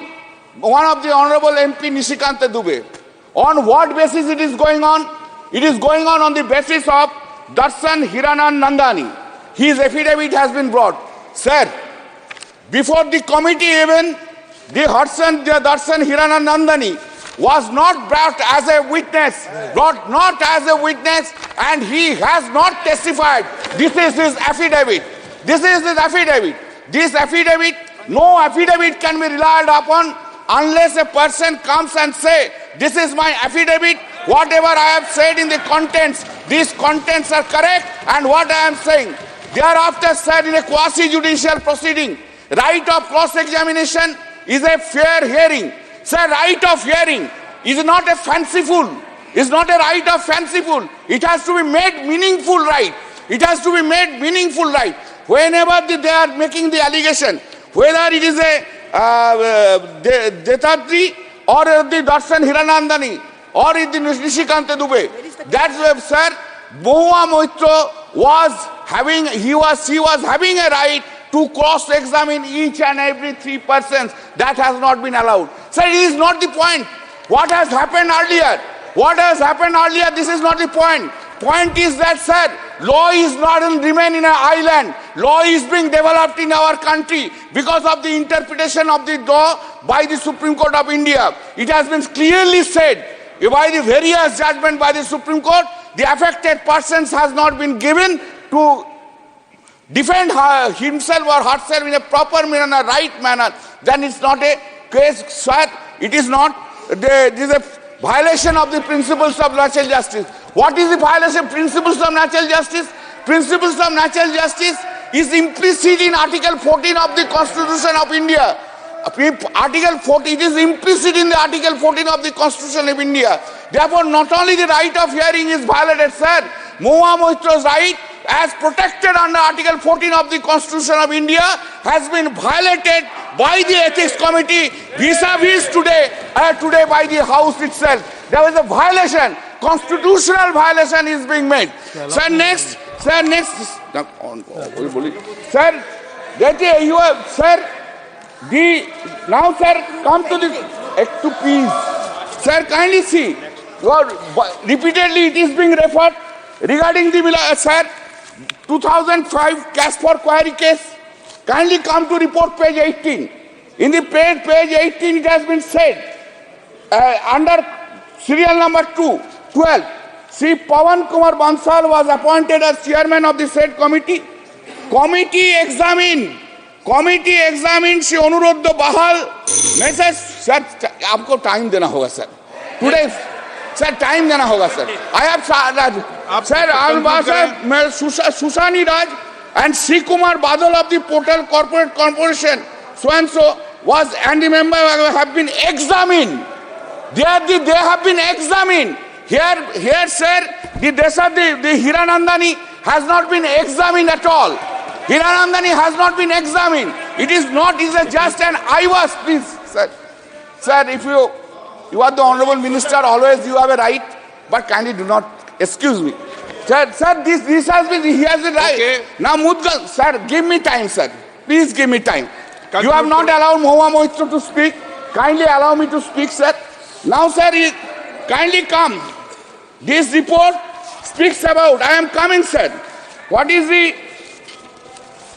one of the Honorable MP Nishikanta Dubey. On what basis it is going on? It is going on the basis of Darshan Hiranandani. His affidavit has been brought. Sir, before the committee even, the Darshan Hiranandani was not brought as a witness, and he has not testified. This is his affidavit. This affidavit, no affidavit can be relied upon unless a person comes and say, this is my affidavit, whatever I have said in the contents, these contents are correct, and what I am saying. Thereafter, said in a quasi-judicial proceeding, right of cross-examination is a fair hearing. Sir, right of hearing is not a fanciful, is not a right of fanciful. It has to be made meaningful right. Whenever they are making the allegation, whether it is a Dehadri or the Darshan Hiranandani or the Nishikanta Dubey, that's why, sir, Mahua Moitra she was having a right to cross-examine each and every 3 persons. That has not been allowed. Sir, it is not the point. What has happened earlier, this is not the point. Point is that, sir, law is not remain in an island. Law is being developed in our country because of the interpretation of the law by the Supreme Court of India. It has been clearly said by the various judgment by the Supreme Court, the affected persons has not been given to defend himself or herself in a proper manner, right manner. Then it's not a case, sir. It is not. This is a violation of the principles of natural justice. What is the violation of principles of natural justice? Principles of natural justice is implicit in Article 14 of the Constitution of India. Article 14, it is implicit in the Article 14 of the Constitution of India. Therefore, not only the right of hearing is violated, sir, Mahua Moitra's right as protected under Article 14 of the Constitution of India has been violated by the Ethics Committee vis-a-vis today by the House itself. There is a violation, constitutional violation is being made. Sir, next, come to peace. Sir, kindly see, repeatedly it is being referred regarding the, sir, 2005 Caspar Quarry case. Kindly come to report page 18. In the page 18 it has been said, under serial number 12, Sri Pawan Kumar Bansal was appointed as chairman of the said committee. Committee examined Shri Anuruddha Bahal. Message, sir, आपको time देना होगा sir. Today, sir, time देना होगा sir. I have sir, Sushani Raj and Sri Kumar Badal of the Portal Corporate Corporation, so and so was and the member have been examined. They have been examined. Here, sir, the Hiranandani has not been examined at all. Hiranandani has not been examined. It is not, it is just an I was, please, sir. Sir, if you are the Honorable Minister, always you have a right, but kindly do not excuse me. Sir, this has been, he has the right. Okay. Now, Mudgal, sir, give me time, sir. Please give me time. You have not allowed Mahua Moitra to speak. Kindly allow me to speak, sir. Now, sir, kindly come. This report speaks about, I am coming, sir. What is the,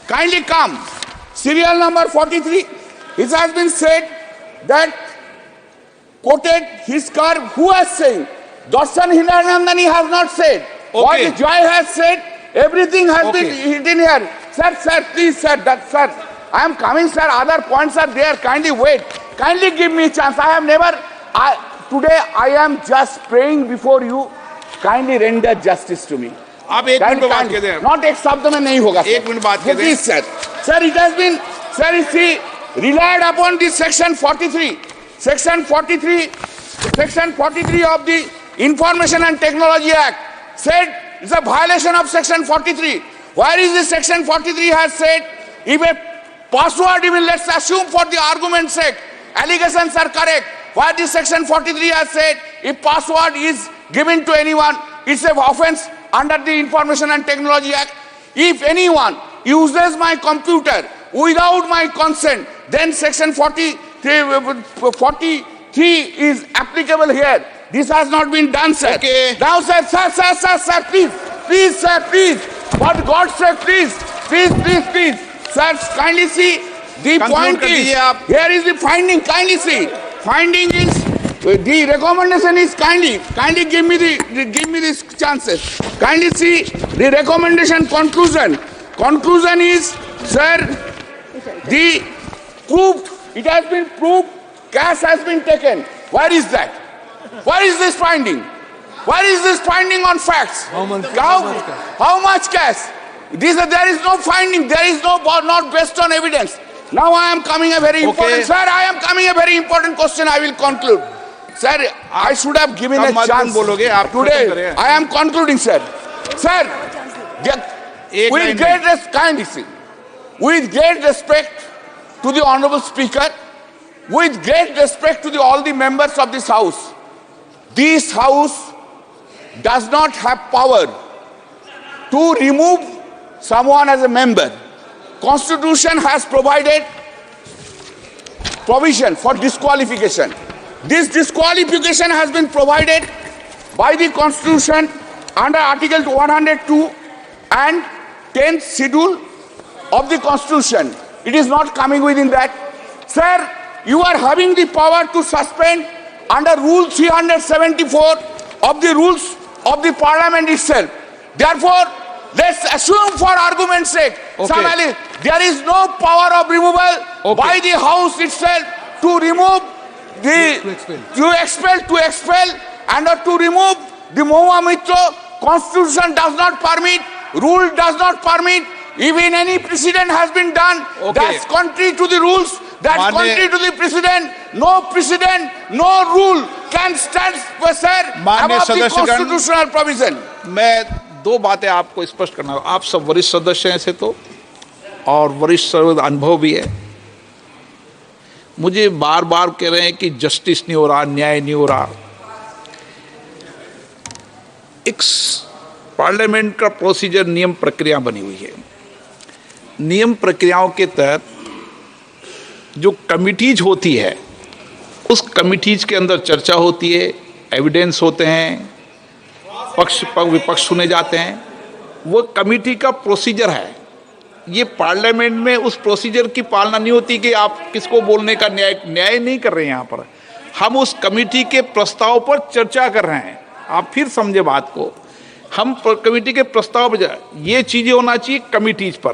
kindly come. Serial number 43. It has been said that, quoted his car, who has said? Darshan Hiranandani has not said. Okay. What the Joy has said, everything has been hidden here. Sir, please, sir, sir. I am coming, sir. Other points are there. Kindly wait. Kindly give me a chance. Today I am just praying before you. Kindly render justice to me. आप एक minute बात कहते हैं. Not एक शब्द में नहीं होगा. एक मिनट बात कहते हैं. Please, sir. Sir, it has been, sir, you see, relied upon this section 43. Section 43 of the Information and Technology Act said it's a violation of section 43. Where is this section 43 has said, if a password, even let's assume for the argument's sake, allegations are correct. Where this section 43 has said, if password is given to anyone, it's an offense under the Information and Technology Act. If anyone uses my computer without my consent, then section 43 is applicable here. This has not been done, sir. Okay. Now, sir, please, sir, please. For God's sake, please. Sir, kindly see. The point is, here is the finding. Kindly see. Finding is, the recommendation is kindly give me these chances. Kindly see the recommendation conclusion. Conclusion is, sir, the proved, it has been proved, cash has been taken. Where is that? Where is this finding? Where is this finding on facts? How much cash? There is no finding. There is no, not based on evidence. Now I am coming a very important, sir, I am coming a very important question. I will conclude. Sir, I should have given a chance. Today, I am concluding, sir. Sir, with great respect to the Honorable Speaker, with great respect to all the members of this House does not have power to remove someone as a member. Constitution has provided provision for disqualification. This disqualification has been provided by the Constitution under Article 102 and 10th schedule of the Constitution. It is not coming within that. Sir, you are having the power to suspend under Rule 374 of the rules of the Parliament itself. Therefore, let's assume for argument's sake, there is no power of removal by the House itself to remove to expel and to remove the Mahua Mitra. Constitution does not permit, rule does not permit, even any precedent has been done. That's contrary to the rules, that's contrary to the precedent. No precedent, no rule can stand, sir, above the constitutional provision. मैं दो बातें आपको स्पष्ट करना, आप सब वरिष्ठ सदस्य हैं ऐसे तो, और वरिष्ठ अनुभव भी है। मुझे बार बार कह रहे हैं कि जस्टिस नहीं हो रहा, न्याय नहीं हो रहा। एक पार्लियामेंट का प्रोसीजर, नियम प्रक्रिया बनी हुई है। नियम प्रक्रियाओं के तहत जो कमिटीज होती है, उस कमिटीज के अंदर चर्चा होती है, एविडेंस होते हैं, पक्ष विपक्ष सुने जाते हैं। वो कमिटी का प्रोसीजर है। ये पार्लियामेंट में उस प्रोसीजर की पालना नहीं होती कि आप किसको बोलने का न्याय नहीं कर रहे हैं। यहाँ पर हम उस कमिटी के प्रस्ताव पर चर्चा कर रहे हैं। आप फिर समझे बात को, हम कमिटी के प्रस्ताव पर, ये चीज़ें होना चाहिए कमिटीज पर।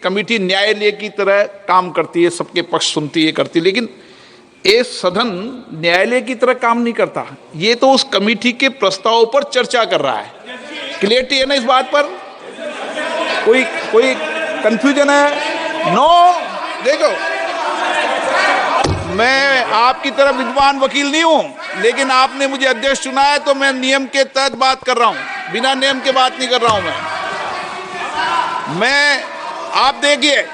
कमिटी न्यायालय की तरह काम करती है, सबके पक्ष सुनती है, करती है, लेकिन ये सदन न्यायालय की तरह काम नहीं करता। ये तो उस कमिटी के प्रस्ताव पर चर्चा कर रहा है। क्लियरिटी है ना इस बात पर? कोई कंफ्यूजन है? नो। देखो, मैं आपकी तरह विद्वान वकील नहीं हूं, लेकिन आपने मुझे अध्यक्ष चुना है तो मैं नियम के तहत बात कर रहा हूं, बिना नियम के बात नहीं कर रहा हूं। आप देखिए,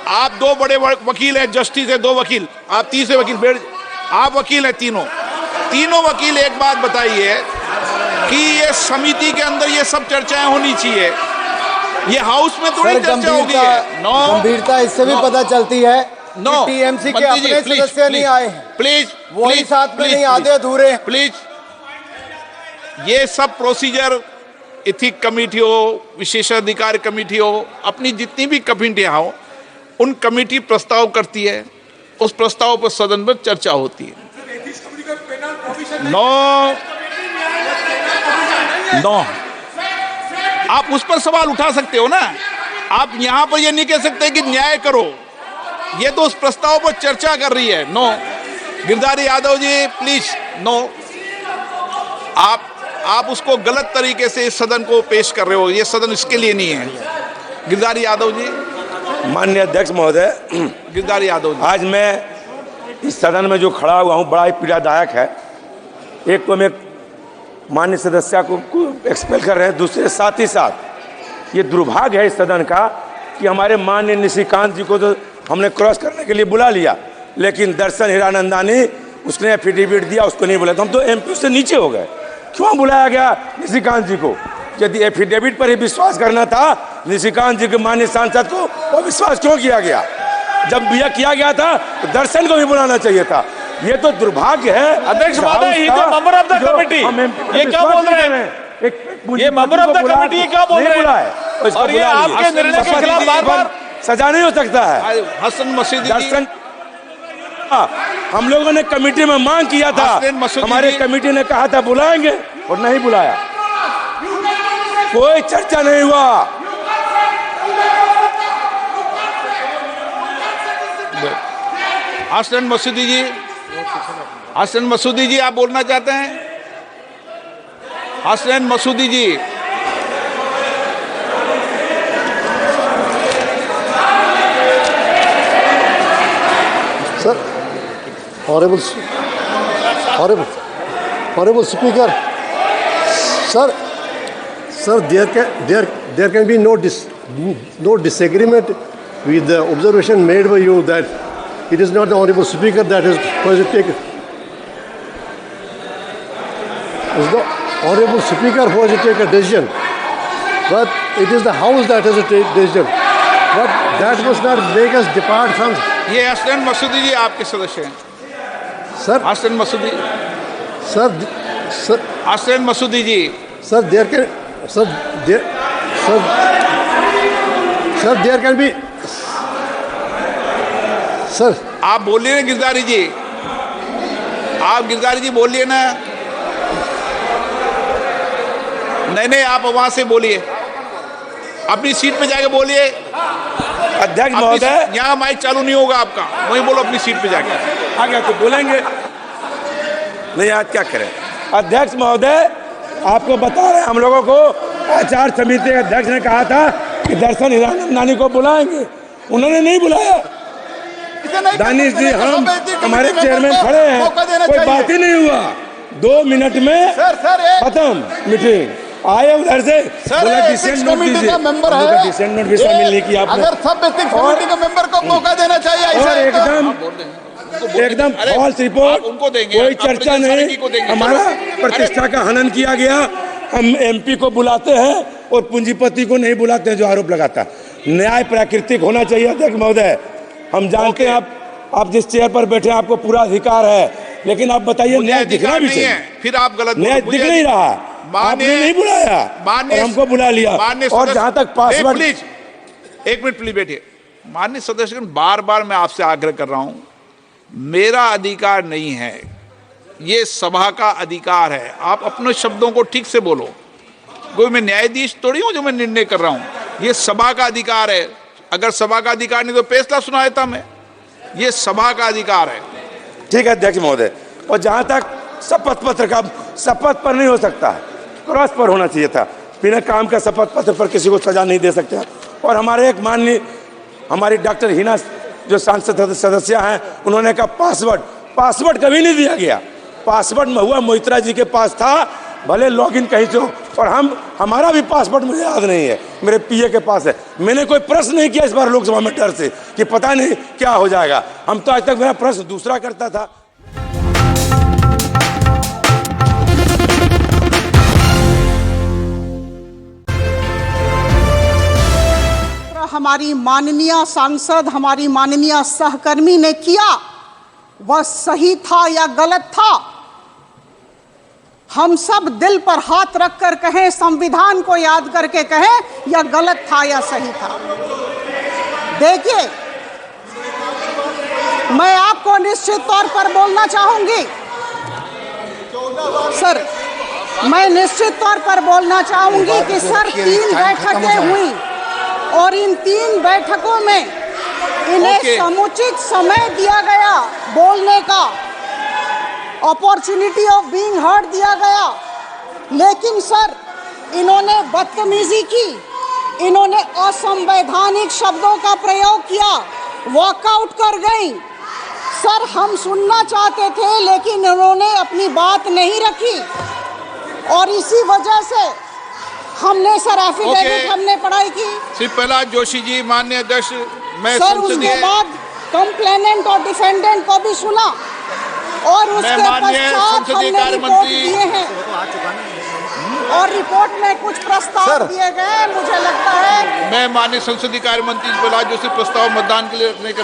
आप दो बड़े वकील हैं, जस्टिस है, दो वकील, आप तीसरे वकील, आप वकील हैं तीनों वकील। एक बात बताइए कि ये समिति के अंदर ये सब चर्चाएं होनी चाहिए, ये हाउस में थोड़ी चर्चा होगी। गंभीरता इससे भी पता चलती है कि टीएमसी के अपने सदस्य नहीं आए हैं, प्लीज वही साथ में नहीं आते, अधूरे। प्लीज, ये सब प्रोसीजर, एथिक कमेटी हो, विशेषाधिकार कमेटी हो, अपनी जितनी भी कमेटियां हो, उन कमेटी प्रस्ताव करती है, उस प्रस्ताव पर सदन में चर्चा होती है। नो, आप उस पर सवाल उठा सकते हो ना। आप यहां पर ये नहीं कह सकते कि न्याय करो, ये तो उस प्रस्ताव पर चर्चा कर रही है। No, Girdhari Yadav ji please, no, आप उसको गलत तरीके से इस सदन को पेश कर रहे हो, ये सदन इसके लिए नहीं है। गिरधारी यादव जी। माननीय अध्यक्ष महोदय, गिरधारी यादव जी, आज मैं इस सदन में जो खड़ा हुआ हूँ बड़ा ही पीड़ादायक है। एक तो मैं माननीय सदस्य को एक्सपेल कर रहे हैं। दूसरे साथ ही साथ ये दुर्भाग्य है इस सदन का कि हमारे माननीय निशिकांत जी को तो हमने क्रॉस करने के लिए बुला लिया, लेकिन दर्शन हीरानंदानी उसने एफिडेविट दिया, उसको नहीं बुलाया। तो हम तो एमपी से नीचे हो गए। क्यों बुलाया गया निशिकांत जी को? यदि एफिडेविट पर ही विश्वास करना था निशिकांत जी के माननीय सांसद को, वो विश्वास क्यों किया गया? जब यह किया गया था तो दर्शन को भी बुलाना चाहिए था। ये तो दुर्भाग्य है। अध्यक्ष महोदय, मेंबर ऑफ द कमिटी ये क्या बोल रहे हैं? ये मेंबर ऑफ द कमिटी ये क्या बोल रहे हैं? और ये आपके निर्णय के खिलाफ बार-बार सजा नहीं हो सकता है। हसन मसूदी दर्शन हम लोगों ने कमेटी में मांग किया था, हमारे कमेटी ने कहा था बुलाएंगे और नहीं बुलाया, कोई चर्चा नहीं हुआ। हसन मसूदी जी, हसन मसूदी जी आप बोलना चाहते हैं? हसन मसूदी जी, sir, Honorable Speaker, sir, there can be no disagreement with the observation made by you that it is not the Honorable Speaker that is going to take. It's the Honorable Speaker who has to take a decision, but it is the House that has to take decision. But that must not make us depart from. ये हसन मसूदी जी आपके सदस्य हैं। Sir, Hasan Masoodi, sir, Hasan Masoodi ji, sir, there can be, sir. आप बोलिए ना गिरधारी जी, आप गिरधारी जी बोलिए ना। नहीं, आप वहां से बोलिए, अपनी सीट पे जाके बोलिए। अध्यक्ष महोदय, यहाँ माइक चालू नहीं होगा आपका, वहीं बोलो अपनी सीट पे जाके। आ गया तो बोलेंगे नहीं, आज क्या करें? अध्यक्ष महोदय, आपको बता रहे हैं, हम लोगों को आचार समिति के अध्यक्ष ने कहा था कि दर्शन हीरानंदानी को बुलाएंगे, उन्होंने नहीं बुलाया। दानिश जी, हम हमारे चेयरमैन खड़े हैं, कोई बात ही नहीं हुआ। 2 मिनट में खत्म मीटिंग। आए उधर से बोला डिसेंट नोट दीजिए, मेंबर है, डिसेंट नोट भी शामिल नहीं किया आपने। अगर सब एथिक्स कमेटी के मेंबर को मौका देना चाहिए। और एकदम फॉल्स रिपोर्ट, कोई चर्चा नहीं, हमारा प्रतिष्ठा का हनन किया गया। हम एमपी को बुलाते हैं और पूंजीपति को नहीं बुलाते हैं जो आरोप लगाता है। न्याय प्राकृतिक होना चाहिए। अध्यक्ष महोदय, हम जानते हैं आप जिस चेयर पर बैठे हैं आपको पूरा अधिकार है, लेकिन आप बताइए न्याय दिखना भी चाहिए। फिर आप गलत, न्याय दिख नहीं रहा, आपने नहीं बुलाया और हमको बुला लिया। और जहां तक पासवर्ड, प्लीज एक मिनट प्लीज बैठिए। माननीय सदस्य, बार बार मैं आपसे आग्रह कर रहा हूं, मेरा अधिकार नहीं है, ये सभा का अधिकार है। आप अपने शब्दों को ठीक से बोलो। कोई मैं न्यायाधीश थोड़ी हूं जो मैं निर्णय कर रहा हूं। ये सभा का अधिकार है। अगर सभा का अधिकार नहीं तो फैसला सुनाया था मैं। ये सभा का अधिकार है। ठीक है अध्यक्ष महोदय। और जहां तक शपथ पत्र का, शपथ पर नहीं हो सकता है, क्रॉस पर होना चाहिए था। बिना काम का शपथ पत्र पर किसी को सजा नहीं दे सकते। और हमारे एक माननीय हमारी डॉक्टर हिना जो सांसद सदस्य हैं, उन्होंने कहा पासवर्ड कभी नहीं दिया गया। पासवर्ड महुआ मोहित्रा जी के पास था, भले लॉगिन कहीं से हो, और हमारा भी पासवर्ड मुझे याद नहीं है, मेरे पीए के पास है। मैंने कोई प्रश्न नहीं किया इस बार लोकसभा में डर से कि पता नहीं क्या हो जाएगा। हम तो आज तक मेरा प्रश्न दूसरा करता था। हमारी माननीय सांसद, हमारी माननीय सहकर्मी ने किया, वह सही था या गलत था? हम सब दिल पर हाथ रखकर कहें, संविधान को याद करके कहें, या गलत था या सही था? देखिए, मैं आपको निश्चित तौर पर बोलना चाहूंगी सर, मैं निश्चित तौर पर बोलना चाहूंगी कि सर 3 बैठकें हुई और इन 3 बैठकों में इन्हें समुचित समय दिया गया, बोलने का अपॉर्चुनिटी ऑफ बीइंग हर्ड दिया गया। लेकिन सर, इन्होंने बदतमीजी की, इन्होंने असंवैधानिक शब्दों का प्रयोग किया, वॉकआउट कर गई। सर, हम सुनना चाहते थे लेकिन इन्होंने अपनी बात नहीं रखी। और इसी वजह से हमने सर एफिडेविट हमने पढ़ाई की। श्री प्रहलाद जोशी जी, माननीय अध्यक्ष, मैं सर उसके बाद कंप्लेनेंट और डिफेंडेंट को भी सुना और उसके पश्चात हमने रिपोर्ट दिए हैं और रिपोर्ट में कुछ प्रस्ताव दिए गए। मुझे लगता है मैं माननीय संसदीय कार्य मंत्री प्रहलाद जोशी प्रस्ताव मतदान के लिए रखने का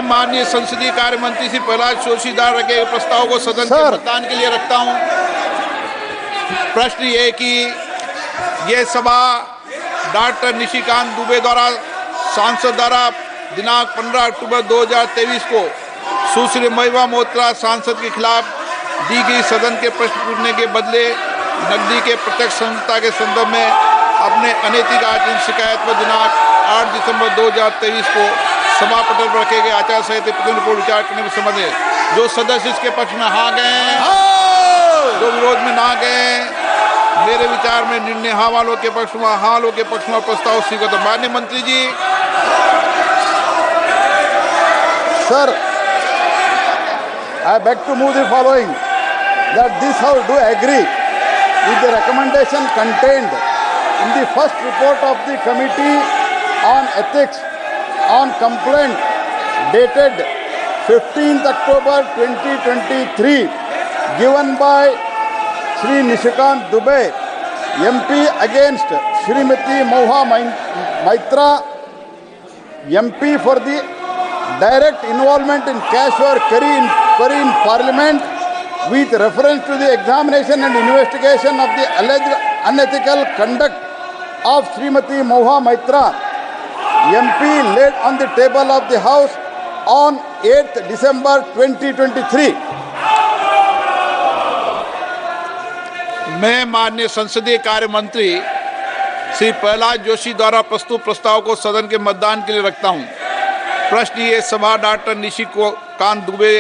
माननीय संसदीय कार्य मंत्री श्री प्रहलाद जोशी द्वारा रखे गए प्रस्ताव को सदन के मतदान के लिए रखता हूं। प्रश्न ये कि यह सभा डॉक्टर निशिकांत दुबे द्वारा सांसद द्वारा दिनांक 15 अक्टूबर 2023 को सुश्री महिमा मोत्रा सांसद के खिलाफ दी गई सदन के प्रश्न पूछने के बदले नकदी के प्रत्यक्ष संहिता के संदर्भ में अपने अनैतिक आचरण शिकायत पर दिनांक 8 दिसंबर 2023 को सभा पटल पर रखे गए आचार संहिता प्रतिनिधि को विचार करने में संबंध है। जो सदस्य इसके पक्ष में हाँ गए, जो विरोध में ना गए, मेरे विचार में निर्णय हाँ वालों के पक्ष में, हाँ वालों के पक्ष में प्रस्ताव स्वीकृत। माननीय मंत्री जी। Sir, I beg to move the following, that this House do agree with the recommendation contained in the first report of the Committee on Ethics on complaint dated 15th October 2023 given by Shri Nishikant Dubey, MP against Srimati Moha Maitra, MP for the direct involvement in cash or query in Parliament with reference to the examination and investigation of the alleged unethical conduct of Srimati Moha Maitra, MP, laid on the table of the House on 8th December 2023. मैं माननीय संसदीय कार्य मंत्री श्री प्रहलाद जोशी द्वारा प्रस्तुत प्रस्ताव को सदन के मतदान के लिए रखता हूं। प्रश्न ये सभा डॉक्टर निशिकांत दुबे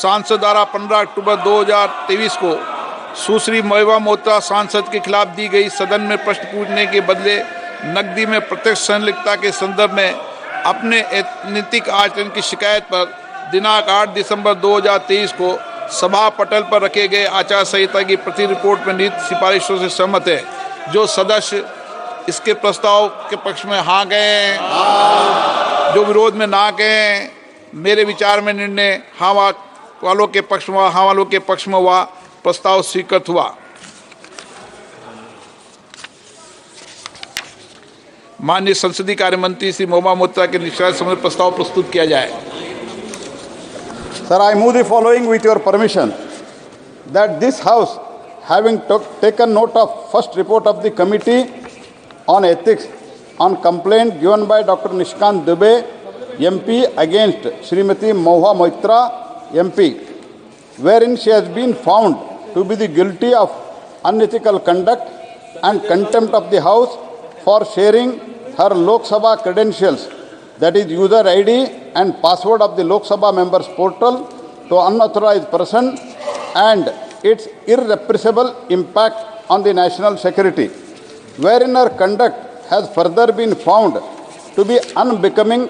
सांसद द्वारा 15 अक्टूबर 2023 को सुश्री महिमा मोत्रा सांसद के खिलाफ दी गई सदन में प्रश्न पूछने के बदले नकदी में प्रत्यक्ष संलिप्तता के संदर्भ में अपने अनैतिक आचरण की शिकायत पर दिनांक 8 दिसंबर 2023 को सभा पटल पर रखे गए आचार संहिता की प्रति रिपोर्ट में निहित सिफारिशों से सहमत है। जो सदस्य इसके प्रस्ताव के पक्ष में हाँ गए, जो विरोध में ना गए, मेरे विचार में निर्णय हाँ वालों के पक्ष में, हाँ वालों के पक्ष में हुआ, प्रस्ताव स्वीकृत हुआ। माननीय संसदीय कार्य मंत्री श्री मोमा मोत्रा के निष्कासन संबंधी प्रस्ताव प्रस्तुत किया जाए। Sir, I move the following with your permission, that this House, having taken note of first report of the Committee on Ethics on complaint given by Dr. Nishikant Dubey, MP against Srimati Moha Maitra, MP, wherein she has been found to be the guilty of unethical conduct and contempt of the House for sharing her Lok Sabha credentials, that is user ID and password of the Lok Sabha members portal, to unauthorized person, and its irrepressible impact on the national security, wherein her conduct has further been found to be unbecoming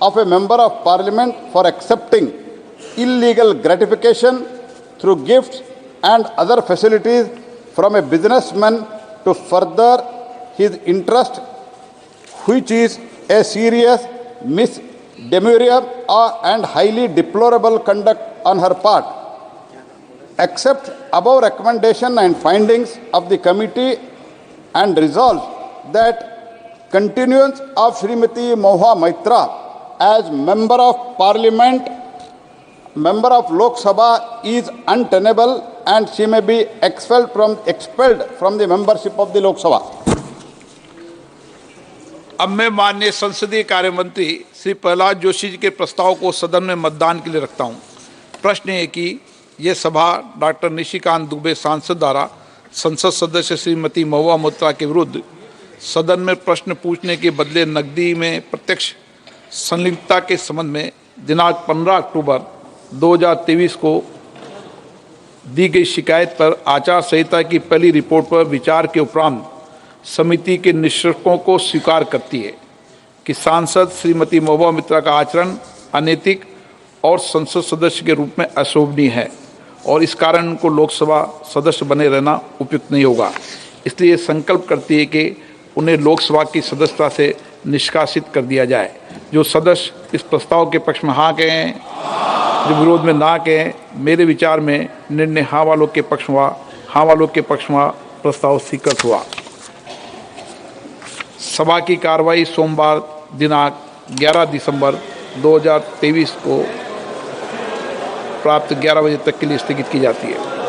of a member of Parliament for accepting illegal gratification through gifts and other facilities from a businessman to further his interest, which is a serious misdemeanor and highly deplorable conduct on her part. Accept above recommendation and findings of the committee and resolves that continuance of Srimati Moha Maitra as Member of Parliament, Member of Lok Sabha is untenable and she may be expelled from the membership of the Lok Sabha. अब मैं माननीय संसदीय कार्य मंत्री श्री प्रहलाद जोशी जी के प्रस्ताव को सदन में मतदान के लिए रखता हूं। प्रश्न है कि यह सभा डॉक्टर निशिकांत दुबे सांसद द्वारा संसद सदस्य श्रीमती महुआ मोत्रा के विरुद्ध सदन में प्रश्न पूछने के बदले नकदी में प्रत्यक्ष संलिप्तता के संबंध में दिनांक 15 अक्टूबर 2023 को दी गई शिकायत पर आचार संहिता की पहली रिपोर्ट पर विचार के उपरांत समिति के निष्कर्षों को स्वीकार करती है कि सांसद श्रीमती महबूबा मित्रा का आचरण अनैतिक और संसद सदस्य के रूप में अशोभनीय है और इस कारण उनको लोकसभा सदस्य बने रहना उपयुक्त नहीं होगा। इसलिए संकल्प करती है कि उन्हें लोकसभा की सदस्यता से निष्कासित कर दिया जाए। जो सदस्य इस प्रस्ताव के पक्ष में हाँ कहें, जो विरोध में ना कहें, मेरे विचार में निर्णय हाँ वालों के पक्ष में हुआ। हाँ वालों के पक्ष में प्रस्ताव स्वीकृत हुआ। सभा की कार्रवाई सोमवार दिनांक 11 दिसंबर 2023 को प्राप्त 11 बजे तक के लिए स्थगित की जाती है।